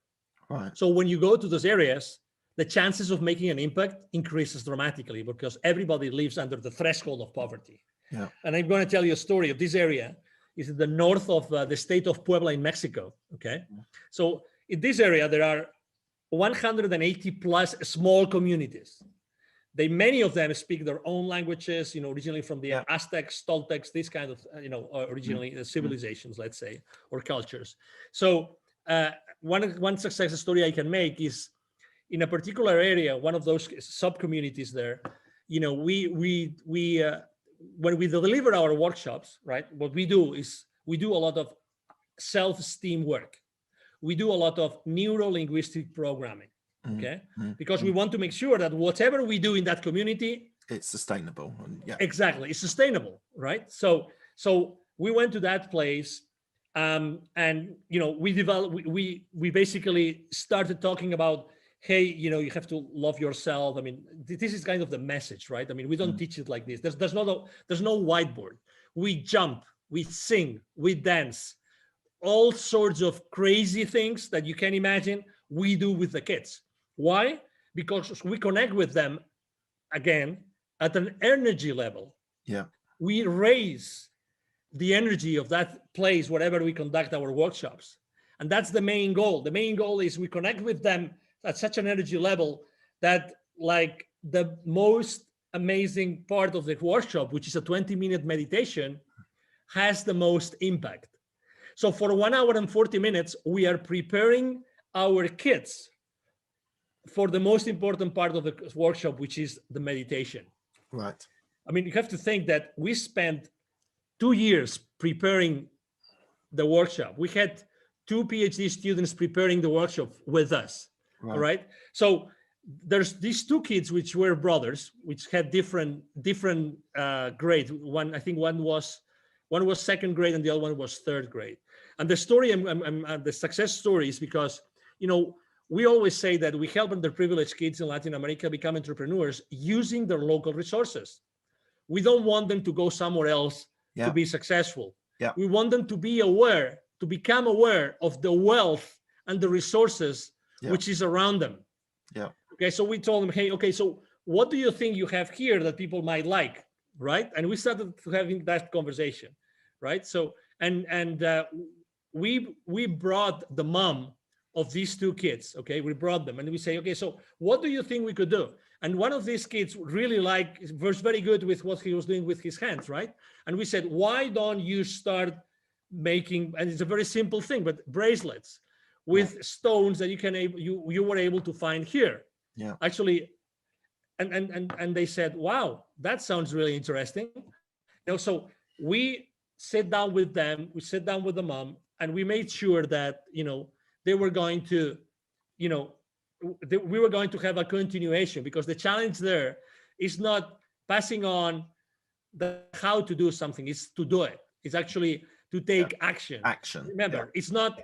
Right. So when you go to those areas, the chances of making an impact increases dramatically because everybody lives under the threshold of poverty. Yeah. And I'm going to tell you a story of this area. It's in the north of the state of Puebla in Mexico. Okay. So in this area, there are 180 plus small communities. Many of them speak their own languages, originally from the Aztecs, Toltecs, this kind of, originally civilizations, let's say, or cultures. So one success story I can make is in a particular area, one of those sub-communities there, when we deliver our workshops, right, what we do is we do a lot of self-esteem work. We do a lot of neuro-linguistic programming, okay? Because we want to make sure that whatever we do in that community, it's sustainable. Exactly, it's sustainable, right? So we went to that place, and we basically started talking about, hey, you have to love yourself. I mean, this is kind of the message, right? I mean, we don't teach it like this. There's no whiteboard. We jump, we sing, we dance, all sorts of crazy things that you can imagine we do with the kids. Why? Because we connect with them, again, at an energy level. Yeah. We raise the energy of that place wherever we conduct our workshops. And that's the main goal. The main goal is we connect with them at such an energy level that, like, the most amazing part of the workshop, which is a 20-minute meditation, has the most impact. So for 1 hour and 40 minutes, we are preparing our kids for the most important part of the workshop, which is the meditation. Right. I mean, you have to think that we spent 2 years preparing the workshop. We had 2 PhD students preparing the workshop with us. Right. All right. So there's these 2 kids, which were brothers, which had different grades. One was second grade and the other one was third grade. And the story, the success story is because, we always say that we help underprivileged kids in Latin America become entrepreneurs using their local resources. We don't want them to go somewhere else to be successful. Yeah. We want them to become aware of the wealth and the resources which is around them. Yeah. Okay, so we told them, hey, okay, so what do you think you have here that people might like, right? And we started having that conversation, right? So we brought the mom of these two kids. Okay, we brought them and we say, okay, so what do you think we could do? And one of these kids really was very good with what he was doing with his hands, right? And we said, why don't you start making, and it's a very simple thing, but bracelets with stones that you were able to find here. Yeah. Actually, and they said, wow, that sounds really interesting. So we sat down with them, we sat down with the mom, and we made sure that they were going to, we were going to have a continuation, because the challenge there is not passing on the how to do something, it's to do it. It's actually to take action. Remember, it's not.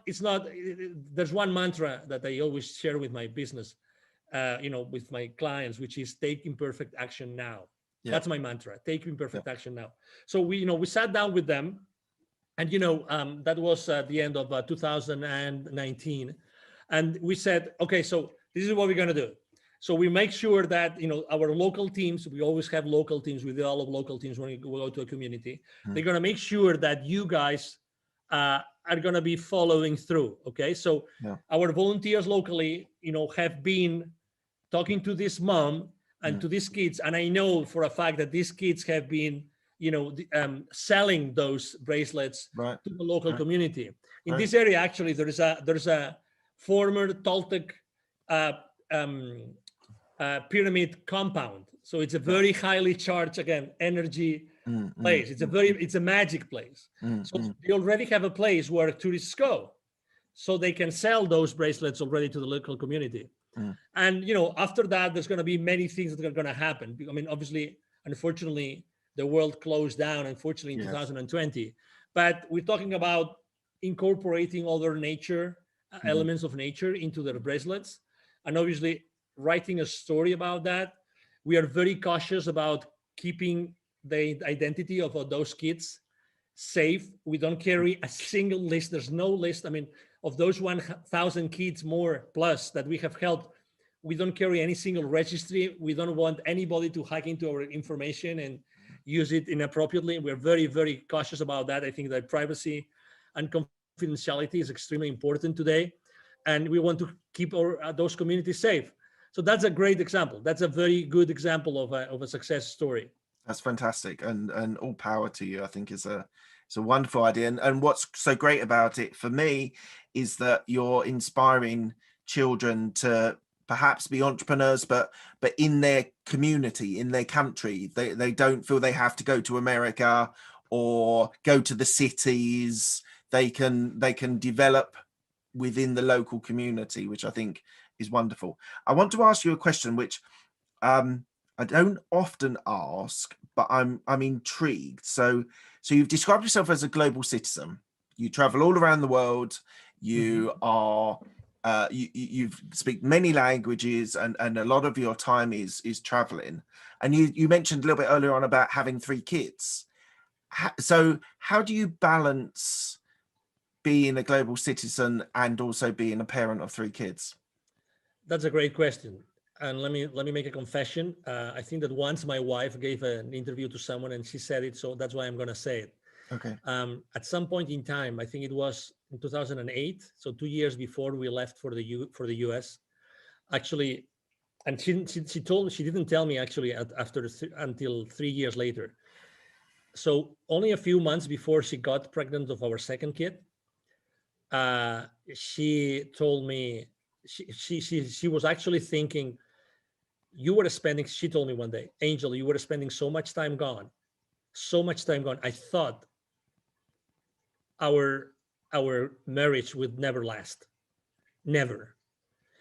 There's one mantra that I always share with my business, with my clients, which is take imperfect action now. Yeah. That's my mantra. Take imperfect action now. So we sat down with them, and that was at the end of 2019, and we said, okay, so this is what we're gonna do. So we make sure that our local teams. We always have local teams. We develop local teams when we go to a community. They're gonna make sure that you guys are gonna be following through. Okay, so our volunteers locally, have been talking to this mom and to these kids, and I know for a fact that these kids have been, selling those bracelets to the local community. In this area, actually, there's a former Toltec pyramid compound. So it's a very highly charged, again, energy place. It's a magic place. So they already have a place where tourists go, so they can sell those bracelets already to the local community. And after that, there's going to be many things that are going to happen. I mean, obviously, unfortunately, the world closed down, unfortunately, in 2020. But we're talking about incorporating other nature elements of nature into their bracelets, and obviously writing a story about that. We are very cautious about keeping the identity of those kids safe. We don't carry a single list. There's no list. I mean, of those 1,000 kids more plus that we have helped, we don't carry any single registry. We don't want anybody to hack into our information and use it inappropriately. We're very, very cautious about that. I think that privacy and confidentiality is extremely important today, and we want to keep those communities safe. So that's a great example. That's a very good example of a success story. That's fantastic, and all power to you. I think it's a wonderful idea. And what's so great about it for me is that you're inspiring children to perhaps be entrepreneurs, but in their community, in their country. They don't feel they have to go to America or go to the cities. They can develop within the local community, which I think is wonderful. I want to ask you a question which I don't often ask, but I'm intrigued. So you've described yourself as a global citizen. You travel all around the world. You are you speak many languages, and a lot of your time is traveling. And you mentioned a little bit earlier on about having 3 kids. So how do you balance being a global citizen and also being a parent of 3 kids? That's a great question. And let me make a confession. I think that once my wife gave an interview to someone and she said it, so that's why I'm going to say it. Okay. At some point in time, I think it was in 2008, so 2 years before we left for the US, actually, and she didn't tell me actually until 3 years later. So only a few months before she got pregnant of our second kid, she told me she was actually thinking, she told me one day, Angel, you were spending so much time gone. I thought our marriage would never last. Never.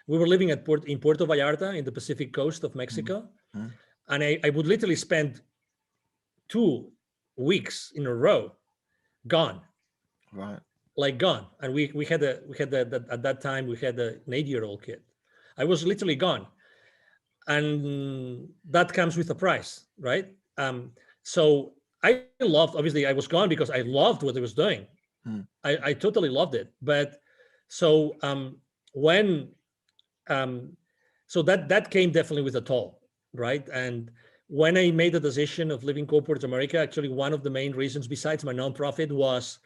We were living in Puerto Vallarta in the Pacific coast of Mexico. And I would literally spend 2 weeks in a row gone. Right. Like gone. And we had at that time we had an 8-year-old kid. I was literally gone. And that comes with a price, right? So I loved, obviously I was gone because I loved what I was doing. I totally loved it. But so so that came definitely with a toll. right? And when I made the decision of leaving corporate America, actually one of the main reasons besides my nonprofit was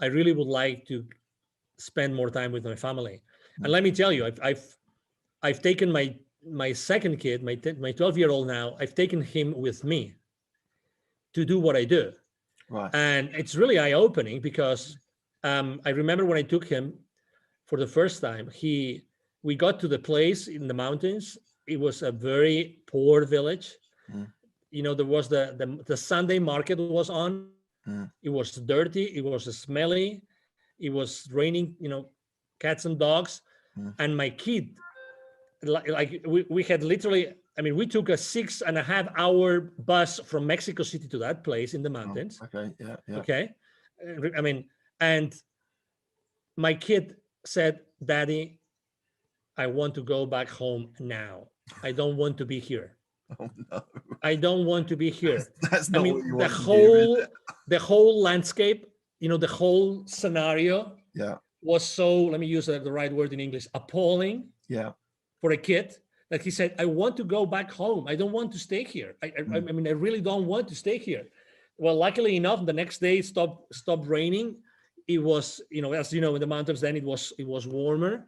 I really would like to spend more time with my family. And let me tell you, I've taken my second kid, my 12-year-old now, I've taken him with me to do what I do. Right. And it's really eye-opening because I remember when I took him for the first time, we got to the place in the mountains. It was a very poor village. Mm. There was the Sunday market was on. Mm. It was dirty. It was smelly. It was raining, cats and dogs. Mm. And my kid, like we had literally, we took a 6.5-hour bus from Mexico City to that place in the mountains. Oh, okay. Yeah. Yeah. Okay. And my kid said, Daddy, I want to go back home now. I don't want to be here. Oh no. I don't want to be here. That's not what you want to hear, the whole landscape, the whole scenario was so, let me use the right word in English, appalling for a kid that he said, I want to go back home. I don't want to stay here. I really don't want to stay here. Well, luckily enough, the next day it stopped raining. It was, as you know, in the mountains, then it was warmer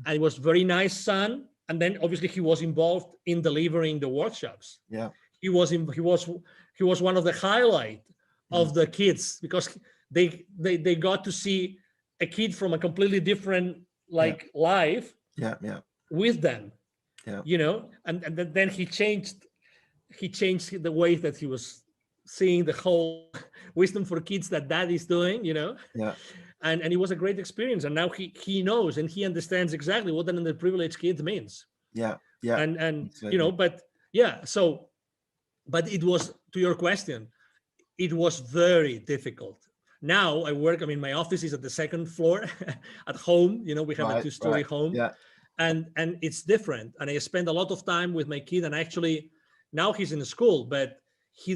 and it was very nice sun. And then obviously he was involved in delivering the workshops. Yeah. He was one of the highlight of the kids because they got to see a kid from a completely different life with them. Yeah. And then he changed the way that he was seeing the whole wisdom for kids that Dad is doing, Yeah. And it was a great experience. And now he knows and he understands exactly what an underprivileged kid means. Yeah. Yeah. And absolutely. but yeah, but it was, to your question, it was very difficult. Now I work, my office is at the second floor at home, we have a 2-story home. Yeah. And it's different. And I spend a lot of time with my kid, and actually now he's in school, but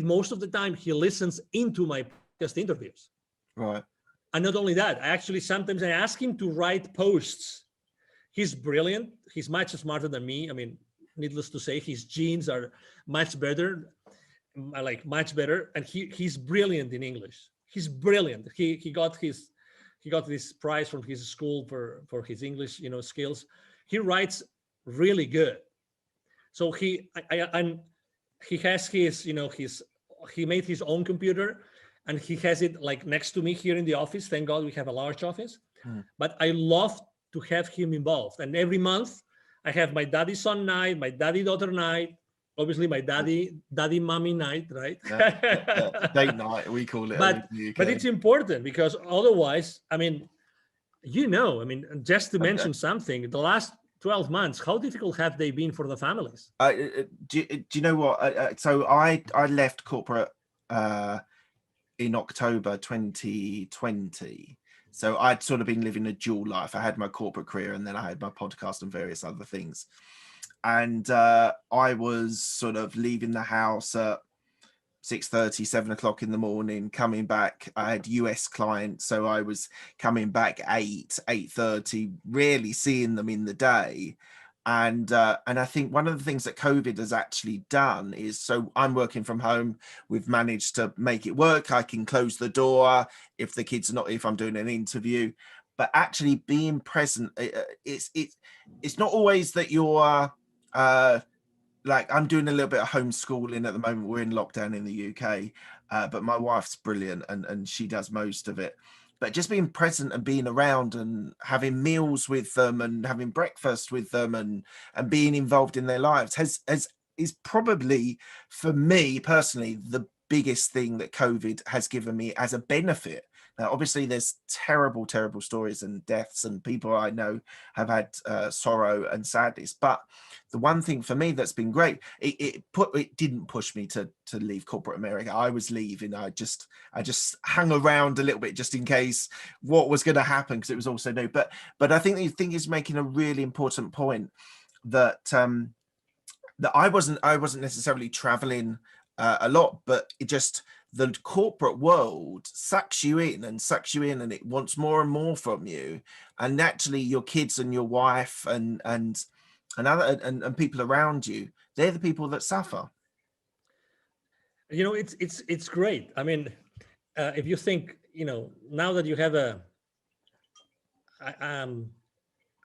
most of the time he listens into my podcast interviews. Right. And not only that, sometimes I ask him to write posts. He's brilliant. He's much smarter than me. Needless to say, his genes are much better, much better. And he's brilliant in English. He's brilliant. He got this prize from his school for his English, skills. He writes really good. So he has he made his own computer, and he has it next to me here in the office. Thank God we have a large office. But I love to have him involved. And every month I have my daddy son night, my daddy daughter night, obviously my daddy mommy night, right? Date night, we call it. But it's important because otherwise, just to mention something, the last 12 months, how difficult have they been for the families? Do you know what? So I left corporate in October 2020. So I'd sort of been living a dual life. I had my corporate career and then I had my podcast and various other things. And I was sort of leaving the house at 6:30, 7 o'clock in the morning, coming back. I had US clients, so I was coming back 8:30, rarely seeing them in the day. And I think one of the things that COVID has actually done is, so I'm working from home. We've managed to make it work. I can close the door if the kids are not, if I'm doing an interview, but actually being present. It's not always that you're I'm doing a little bit of homeschooling at the moment. We're in lockdown in the UK, but my wife's brilliant and she does most of it. But just being present and being around and having meals with them and having breakfast with them and being involved in their lives is probably, for me personally, the biggest thing that COVID has given me as a benefit. Now, obviously, there's terrible, terrible stories and deaths, and people I know have had sorrow and sadness. But the one thing for me that's been great, it didn't push me to leave corporate America. I was leaving. I just hung around a little bit just in case what was going to happen, because it was also new. But I think the thing is making a really important point that that I wasn't necessarily traveling a lot, but it just, the corporate world sucks you in and it wants more and more from you, and naturally your kids and your wife and other and people around you, They're the people that suffer. It's great. I mean, if you think, now that you have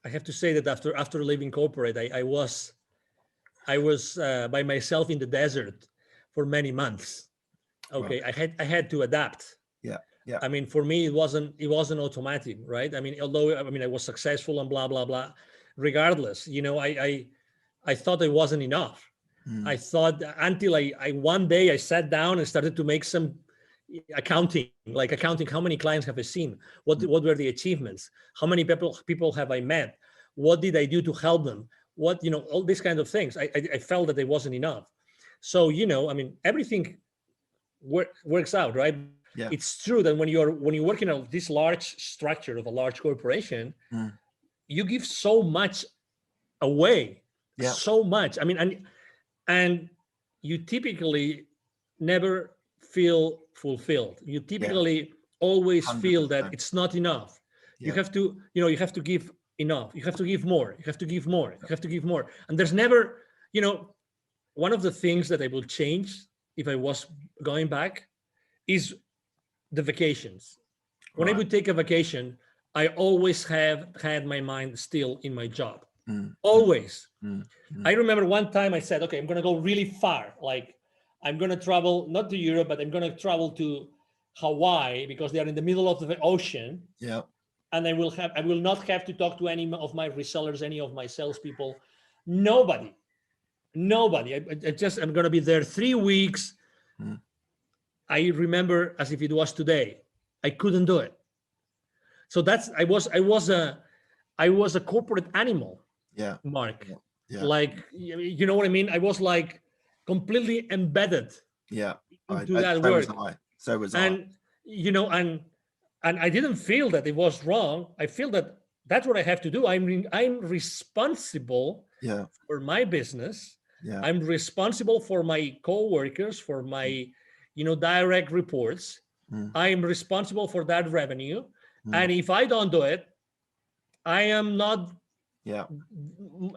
I have to say that after leaving corporate, I was by myself in the desert for many months. Okay, Right. I had to adapt. Yeah. Yeah. I mean, for me, it wasn't automatic, right? I mean, although I was successful and blah blah blah, regardless, I thought it wasn't enough. I thought until I one day I sat down and started to make some accounting. How many clients have I seen? What were the achievements? How many people have I met? What did I do to help them? What, all these kinds of things. I felt that it wasn't enough. So, I mean, everything works out, right? Yeah. It's true that when you work in this large structure of a large corporation, you give so much away, Yeah. so much. I mean, and you typically never feel fulfilled. You typically always feel that 100%. it's not enough. You Yeah. have to, you have to give enough. You have to give more. You have to give more. You have to give more. And there's never, one of the things that I will change if I was going back is the vacations. When I Right. would take a vacation, I always have had my mind still in my job. Mm. Always. Mm. I remember one time I said, okay, I'm going to go really far. Like I'm going to travel, not to Europe, but I'm going to travel to Hawaii because they are in the middle of the ocean. Yeah. And I will not have to talk to any of my resellers, any of my salespeople, nobody. I'm going to be there 3 weeks. I remember as if it was today. I couldn't do it. So I was a corporate animal. Yeah. Mark. Yeah. Like, you know what I mean? I was like completely embedded Yeah. into that so work. was I. So was and, and I didn't feel that it was wrong. I feel that that's what I have to do. I'm responsible for my business. Yeah. I'm responsible for my coworkers, for my, direct reports. I'm responsible for that revenue. And if I don't do it, I am not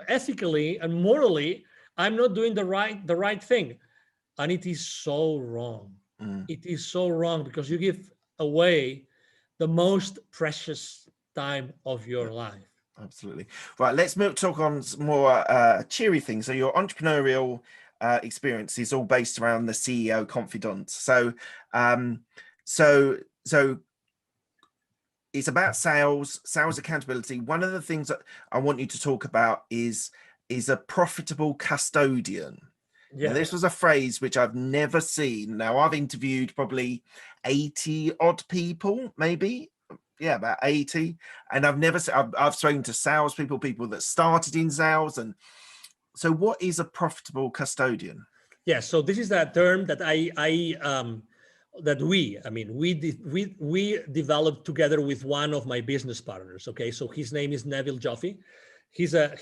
ethically and morally, I'm not doing the right thing. And it is so wrong. It is so wrong because you give away the most precious time of your life. Absolutely. Right. Let's talk on some more cheery things. So your entrepreneurial experience is all based around the CEO Confidant. So, so it's about sales accountability. One of the things that I want you to talk about is a profitable custodian. Yeah. Now, this was a phrase which I've never seen. Now, I've interviewed probably 80 odd people, maybe. Yeah, about 80. And I've spoken to salespeople, people that started in sales. And so what is a profitable custodian? Yeah, so this is that term that we developed together with one of my business partners. Okay, so his name is Neville Joffe. He's an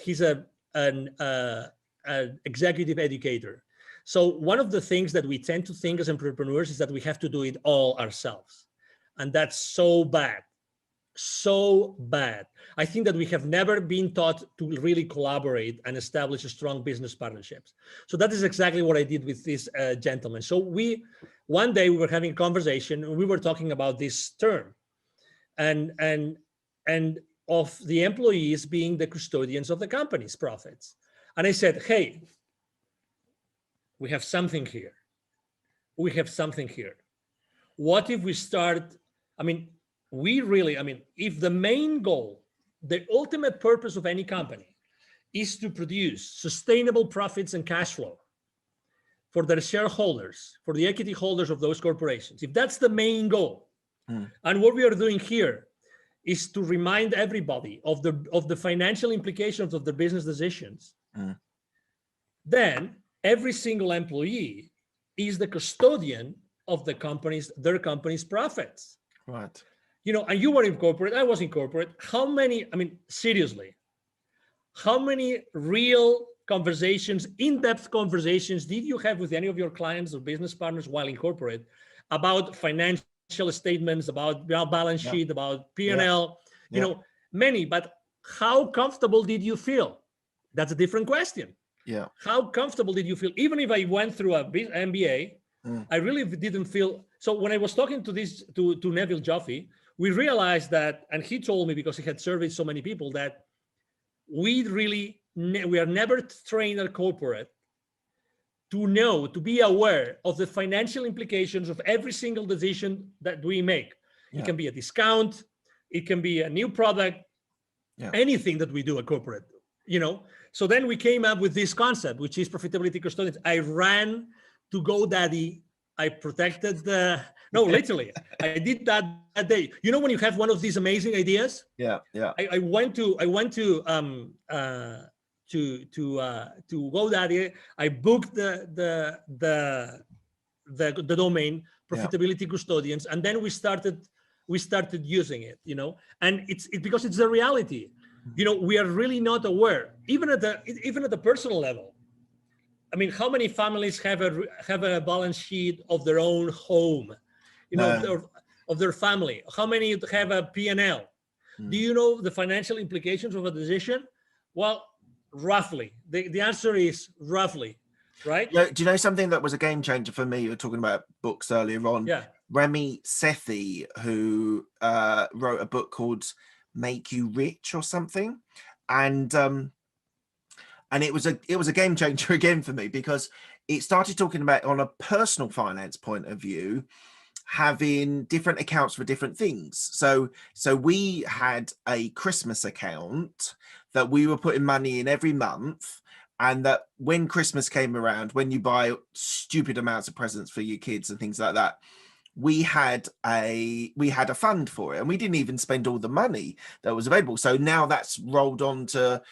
executive educator. So one of the things that we tend to think as entrepreneurs is that we have to do it all ourselves, and that's so bad. So bad. I think that we have never been taught to really collaborate and establish strong business partnerships. So that is exactly what I did with this gentleman. So one day we were having a conversation and we were talking about this term and of the employees being the custodians of the company's profits. And I said, hey, we have something here. What if we start, if the main goal, the ultimate purpose of any company is to produce sustainable profits and cash flow for their shareholders, for the equity holders of those corporations, if that's the main goal, and what we are doing here is to remind everybody of the financial implications of the business decisions, then every single employee is the custodian of their company's profits. Right. And you were in corporate, I was in corporate. Seriously, how many real conversations, in-depth conversations did you have with any of your clients or business partners while in corporate about financial statements, about balance sheet, about P&L, many, but how comfortable did you feel? That's a different question. Yeah. How comfortable did you feel? Even if I went through a MBA, I really didn't feel. So when I was talking to Neville Joffe, we realized that, and he told me, because he had surveyed so many people, that we are never trained at corporate to be aware of the financial implications of every single decision that we make. Yeah. It can be a discount, it can be a new product, anything that we do at corporate, So then we came up with this concept, which is profitability custodians. I ran to GoDaddy. I protected literally, I did that day. When you have one of these amazing ideas. Yeah. I went to GoDaddy. I booked the domain profitability custodians, and then we started using it. And it's because it's the reality. We are really not aware, even at the personal level. I mean, how many families have a balance sheet of their own home, of their family? How many have a P&L? Do you know the financial implications of a decision? Well, roughly. The answer is roughly, right? Yeah. Do you know something that was a game changer for me? You were talking about books earlier on. Yeah. Remy Sethi, who wrote a book called Make You Rich or something, and it was a game changer again for me, because it started talking about, on a personal finance point of view, having different accounts for different things. So we had a Christmas account that we were putting money in every month, and that when Christmas came around, when you buy stupid amounts of presents for your kids and things like that, we had a fund for it, and we didn't even spend all the money that was available. So now that's rolled on to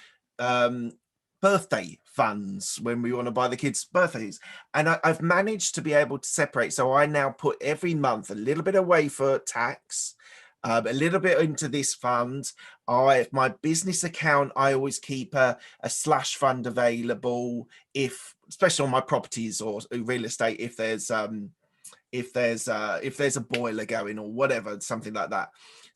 birthday funds when we want to buy the kids birthdays, and I've managed to be able to separate. So I now put every month a little bit away for tax, a little bit into this fund. My business account, I always keep a slash fund available, especially on my properties or real estate, if there's a boiler going or whatever, something like that.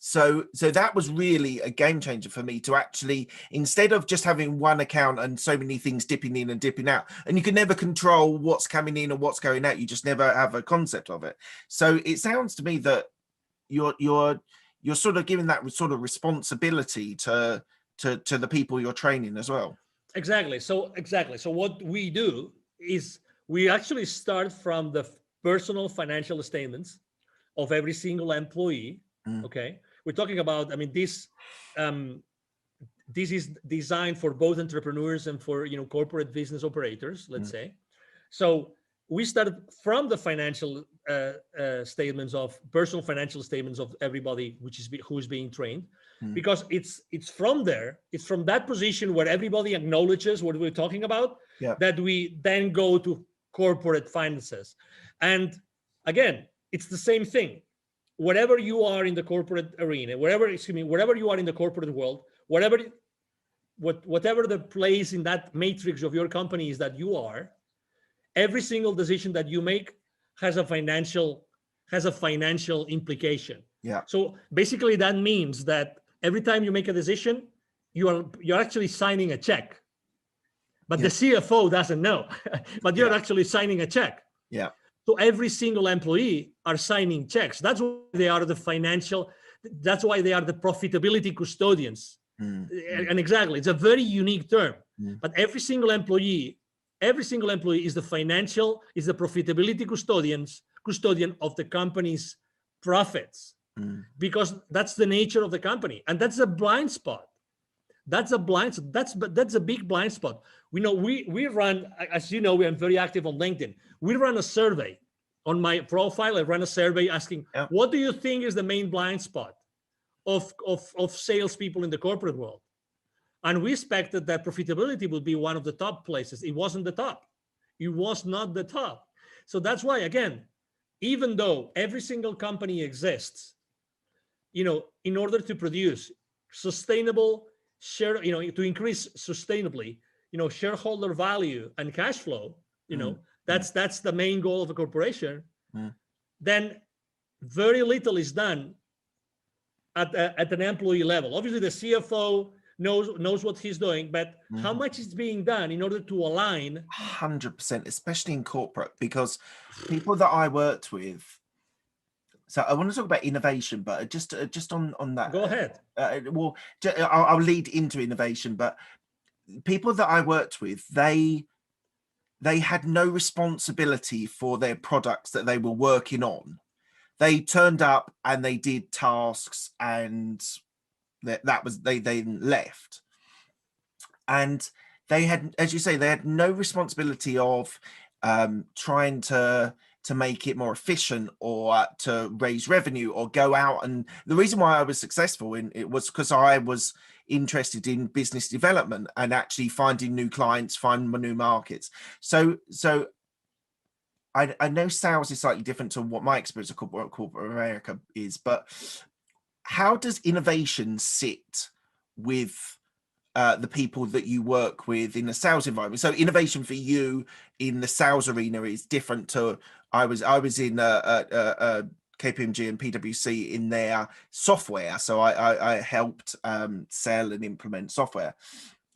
So that was really a game changer for me, to actually, instead of just having one account and so many things dipping in and dipping out, and you can never control what's coming in or what's going out, you just never have a concept of it. So it sounds to me that you're sort of giving that sort of responsibility to the people you're training as well. Exactly. So what we do is we actually start from the personal financial statements of every single employee. Okay, we're talking about, I mean, this is designed for both entrepreneurs and for corporate business operators, let's say. So we started from the financial statements, of personal financial statements of everybody who is being trained, because it's from there, it's from that position where everybody acknowledges what we're talking about, that we then go to corporate finances. And again, it's the same thing. Wherever you are in the corporate arena, wherever you are in the corporate world, whatever the place in that matrix of your company is that you are, every single decision that you make has a financial implication. Yeah. So basically that means that every time you make a decision, you're actually signing a check. But the CFO doesn't know, but you're actually signing a check. Yeah. So every single employee are signing checks. That's why they are the profitability custodians. And exactly, it's a very unique term. But every single employee is the profitability custodian of the company's profits, because that's the nature of the company. And that's a blind spot. That's a big blind spot. We run, as you know, we are very active on LinkedIn. We run a survey on my profile. I run a survey asking, what do you think is the main blind spot of salespeople in the corporate world? And we expected that profitability would be one of the top places. It wasn't the top. It was not the top. So that's why, again, even though every single company exists, in order to produce sustainable to increase sustainably, shareholder value and cash flow, that's the main goal of a corporation, then very little is done at an employee level. Obviously, the CFO knows what he's doing, but how much is being done in order to align? 100%, especially in corporate, because people that I worked with. So I want to talk about innovation, but just on that. Go ahead. Well, I'll lead into innovation, but people that I worked with, they had no responsibility for their products that they were working on. They turned up and they did tasks, and that was they then left. And they had, as you say, they had no responsibility of trying to make it more efficient or to raise revenue or go out. And the reason why I was successful in it was because I was interested in business development and actually finding new clients, finding new markets. So I know sales is slightly different to what my experience of corporate America is, but how does innovation sit with the people that you work with in the sales environment? So innovation for you in the sales arena is different to I was in KPMG and PwC in their software, so I helped sell and implement software.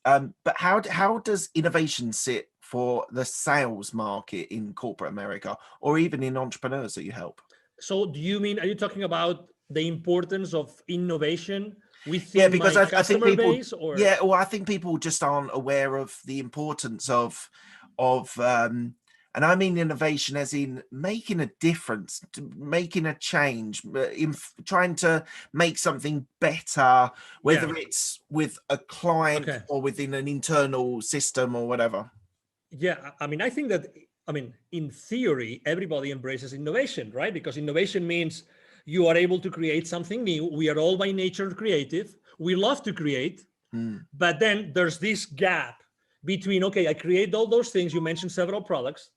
But how does innovation sit for the sales market in corporate America, or even in entrepreneurs that you help? So do you mean, are you talking about the importance of innovation within because my I think customer people, base? Or well, I think people just aren't aware of the importance of and I mean innovation as in making a difference, making a change, in trying to make something better, whether it's with a client or within an internal system or whatever. Yeah, I mean, I think that, in theory, everybody embraces innovation, right? Because innovation means you are able to create something new. We are all by nature creative. We love to create, but then there's this gap between, okay, I create all those things. You mentioned several products.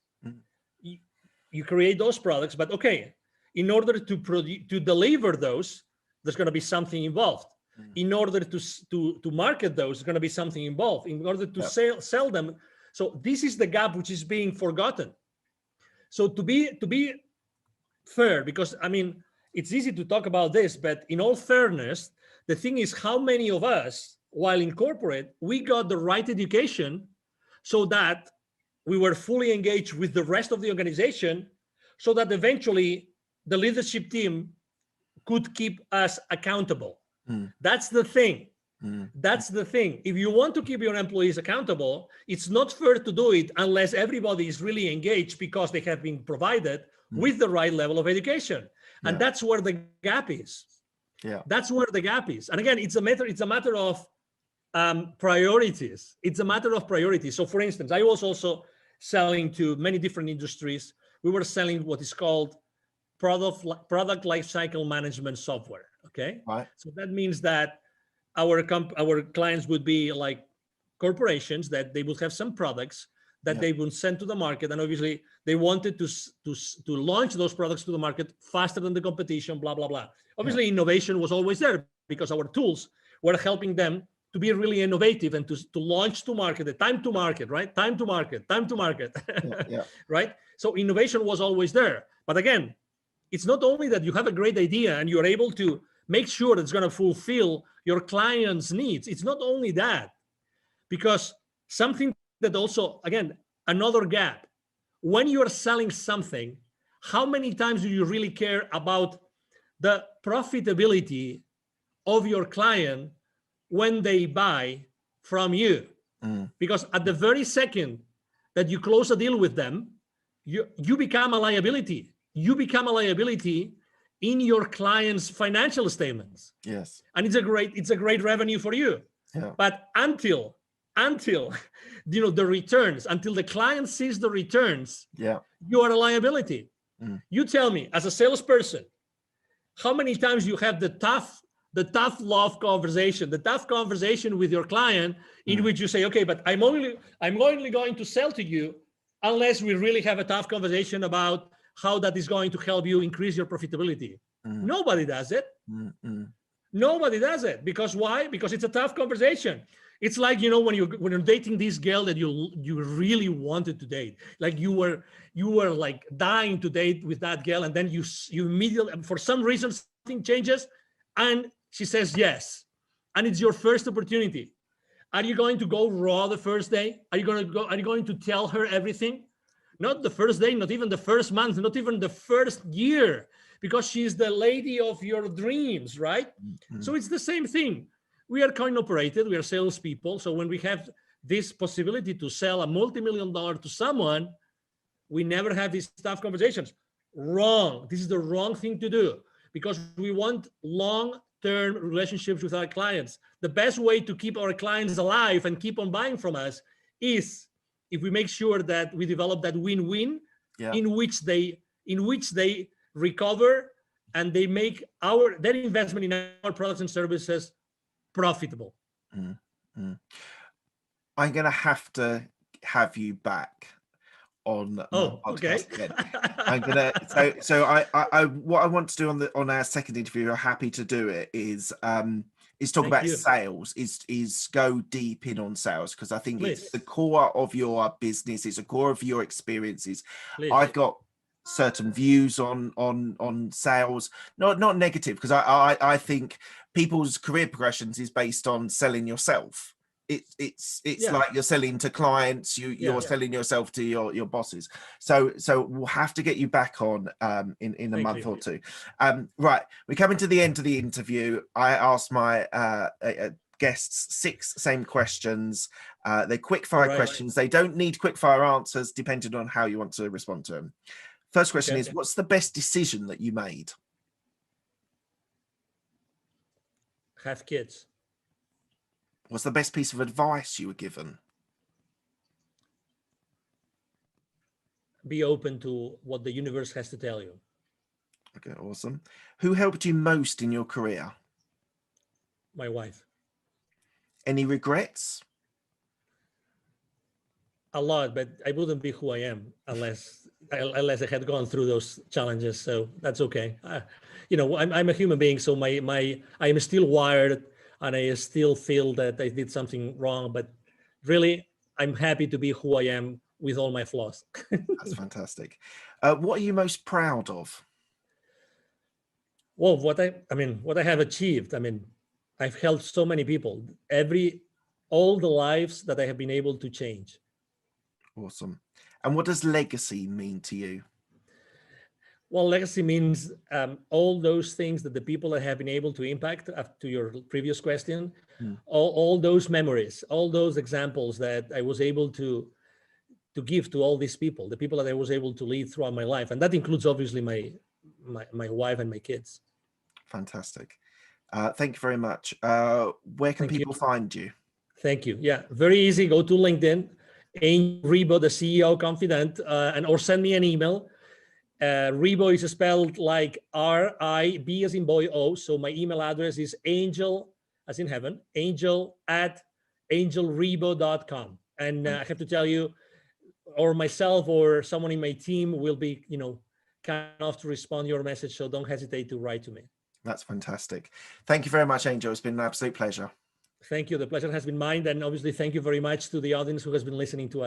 You create those products, but okay, in order to deliver those, there's going to be something involved. In order to market those, there's going to be something involved. In order to sell them. So this is the gap which is being forgotten. So to be fair, because it's easy to talk about this, but in all fairness, the thing is, how many of us, while in corporate, we got the right education so that we were fully engaged with the rest of the organization, so that eventually the leadership team could keep us accountable. That's the thing. That's the thing. If you want to keep your employees accountable, it's not fair to do it unless everybody is really engaged because they have been provided with the right level of education. And that's where the gap is. That's where the gap is. And again, it's a matter of priorities. It's a matter of priorities. So for instance, I was also selling to many different industries. We were selling what is called product lifecycle management software. Okay. Right. So that means that our clients would be like corporations, that they would have some products that they would send to the market, and obviously they wanted to launch those products to the market faster than the competition, blah blah blah. Obviously innovation was always there because our tools were helping them to be really innovative and to launch to market, the time to market, right? Time to market. Right? So innovation was always there. But again, it's not only that you have a great idea and you're able to make sure it's going to fulfill your client's needs. It's not only that, because something that also, again, another gap. When you're selling something, how many times do you really care about the profitability of your client when they buy from you? Because at the very second that you close a deal with them, you become a liability. You become a liability in your client's financial statements. Yes. And it's a great revenue for you. Yeah. But until the returns, until the client sees the returns, you are a liability. You tell me, as a salesperson, how many times you have the tough love conversation, the tough conversation with your client, in which you say, okay, but I'm only going to sell to you unless we really have a tough conversation about how that is going to help you increase your profitability. Nobody does it. Nobody does it. Because why? Because it's a tough conversation. It's like, when you're dating this girl that you really wanted to date, like you were like dying to date with that girl, and then you immediately, for some reason, something changes and she says yes, and it's your first opportunity. Are you going to go raw the first day? Are you going to tell her everything? Not the first day, not even the first month, not even the first year, because she's the lady of your dreams, right? Mm-hmm. So it's the same thing. We are coin operated, we are salespeople. So when we have this possibility to sell a multi-million-dollar to someone, we never have these tough conversations. Wrong. This is the wrong thing to do, because we want long-term relationships with our clients. The best way to keep our clients alive and keep on buying from us is if we make sure that we develop that win-win, in which they recover and they make their investment in our products and services profitable. Mm-hmm. I'm going to have you back on my podcast again. I'm gonna so I what I want to do on our second interview, I'm happy to do it, is talk about sales, is go deep in on sales, because I think it's the core of your business, it's the core of your experiences. I've got certain views on sales, not negative, because I think people's career progressions is based on selling yourself. It's like you're selling to clients, you're selling yourself to your bosses. So we'll have to get you back on in a month or two. Right, we're coming to the end of the interview. I asked my guests 6 same questions. They're quick fire questions. They don't need quick fire answers, depending on how you want to respond to them. First question is, what's the best decision that you made? Have kids. What's the best piece of advice you were given? Be open to what the universe has to tell you. Okay, awesome. Who helped you most in your career? My wife. Any regrets? A lot, but I wouldn't be who I am unless I had gone through those challenges. So that's okay. I'm a human being, so I am still wired, and I still feel that I did something wrong. But really, I'm happy to be who I am with all my flaws. That's fantastic. What are you most proud of? Well, what I have achieved. I've helped so many people. All the lives that I have been able to change. Awesome. And what does legacy mean to you? Well, legacy means all those things that the people that have been able to impact, to your previous question, all those memories, all those examples that I was able to give to all these people, the people that I was able to lead throughout my life. And that includes obviously my wife and my kids. Fantastic. Thank you very much. Where can people find you? Thank you. Yeah, very easy. Go to LinkedIn, Angel Ribo, the CEO Confidant, or send me an email. Ribo is spelled like R-I-B as in boy O. So my email address is angel, as in heaven, angel@angelribo.com. And I have to tell you, or myself or someone in my team will be, kind enough to respond to your message. So don't hesitate to write to me. That's fantastic. Thank you very much, Angel. It's been an absolute pleasure. Thank you. The pleasure has been mine. And obviously, thank you very much to the audience who has been listening to us.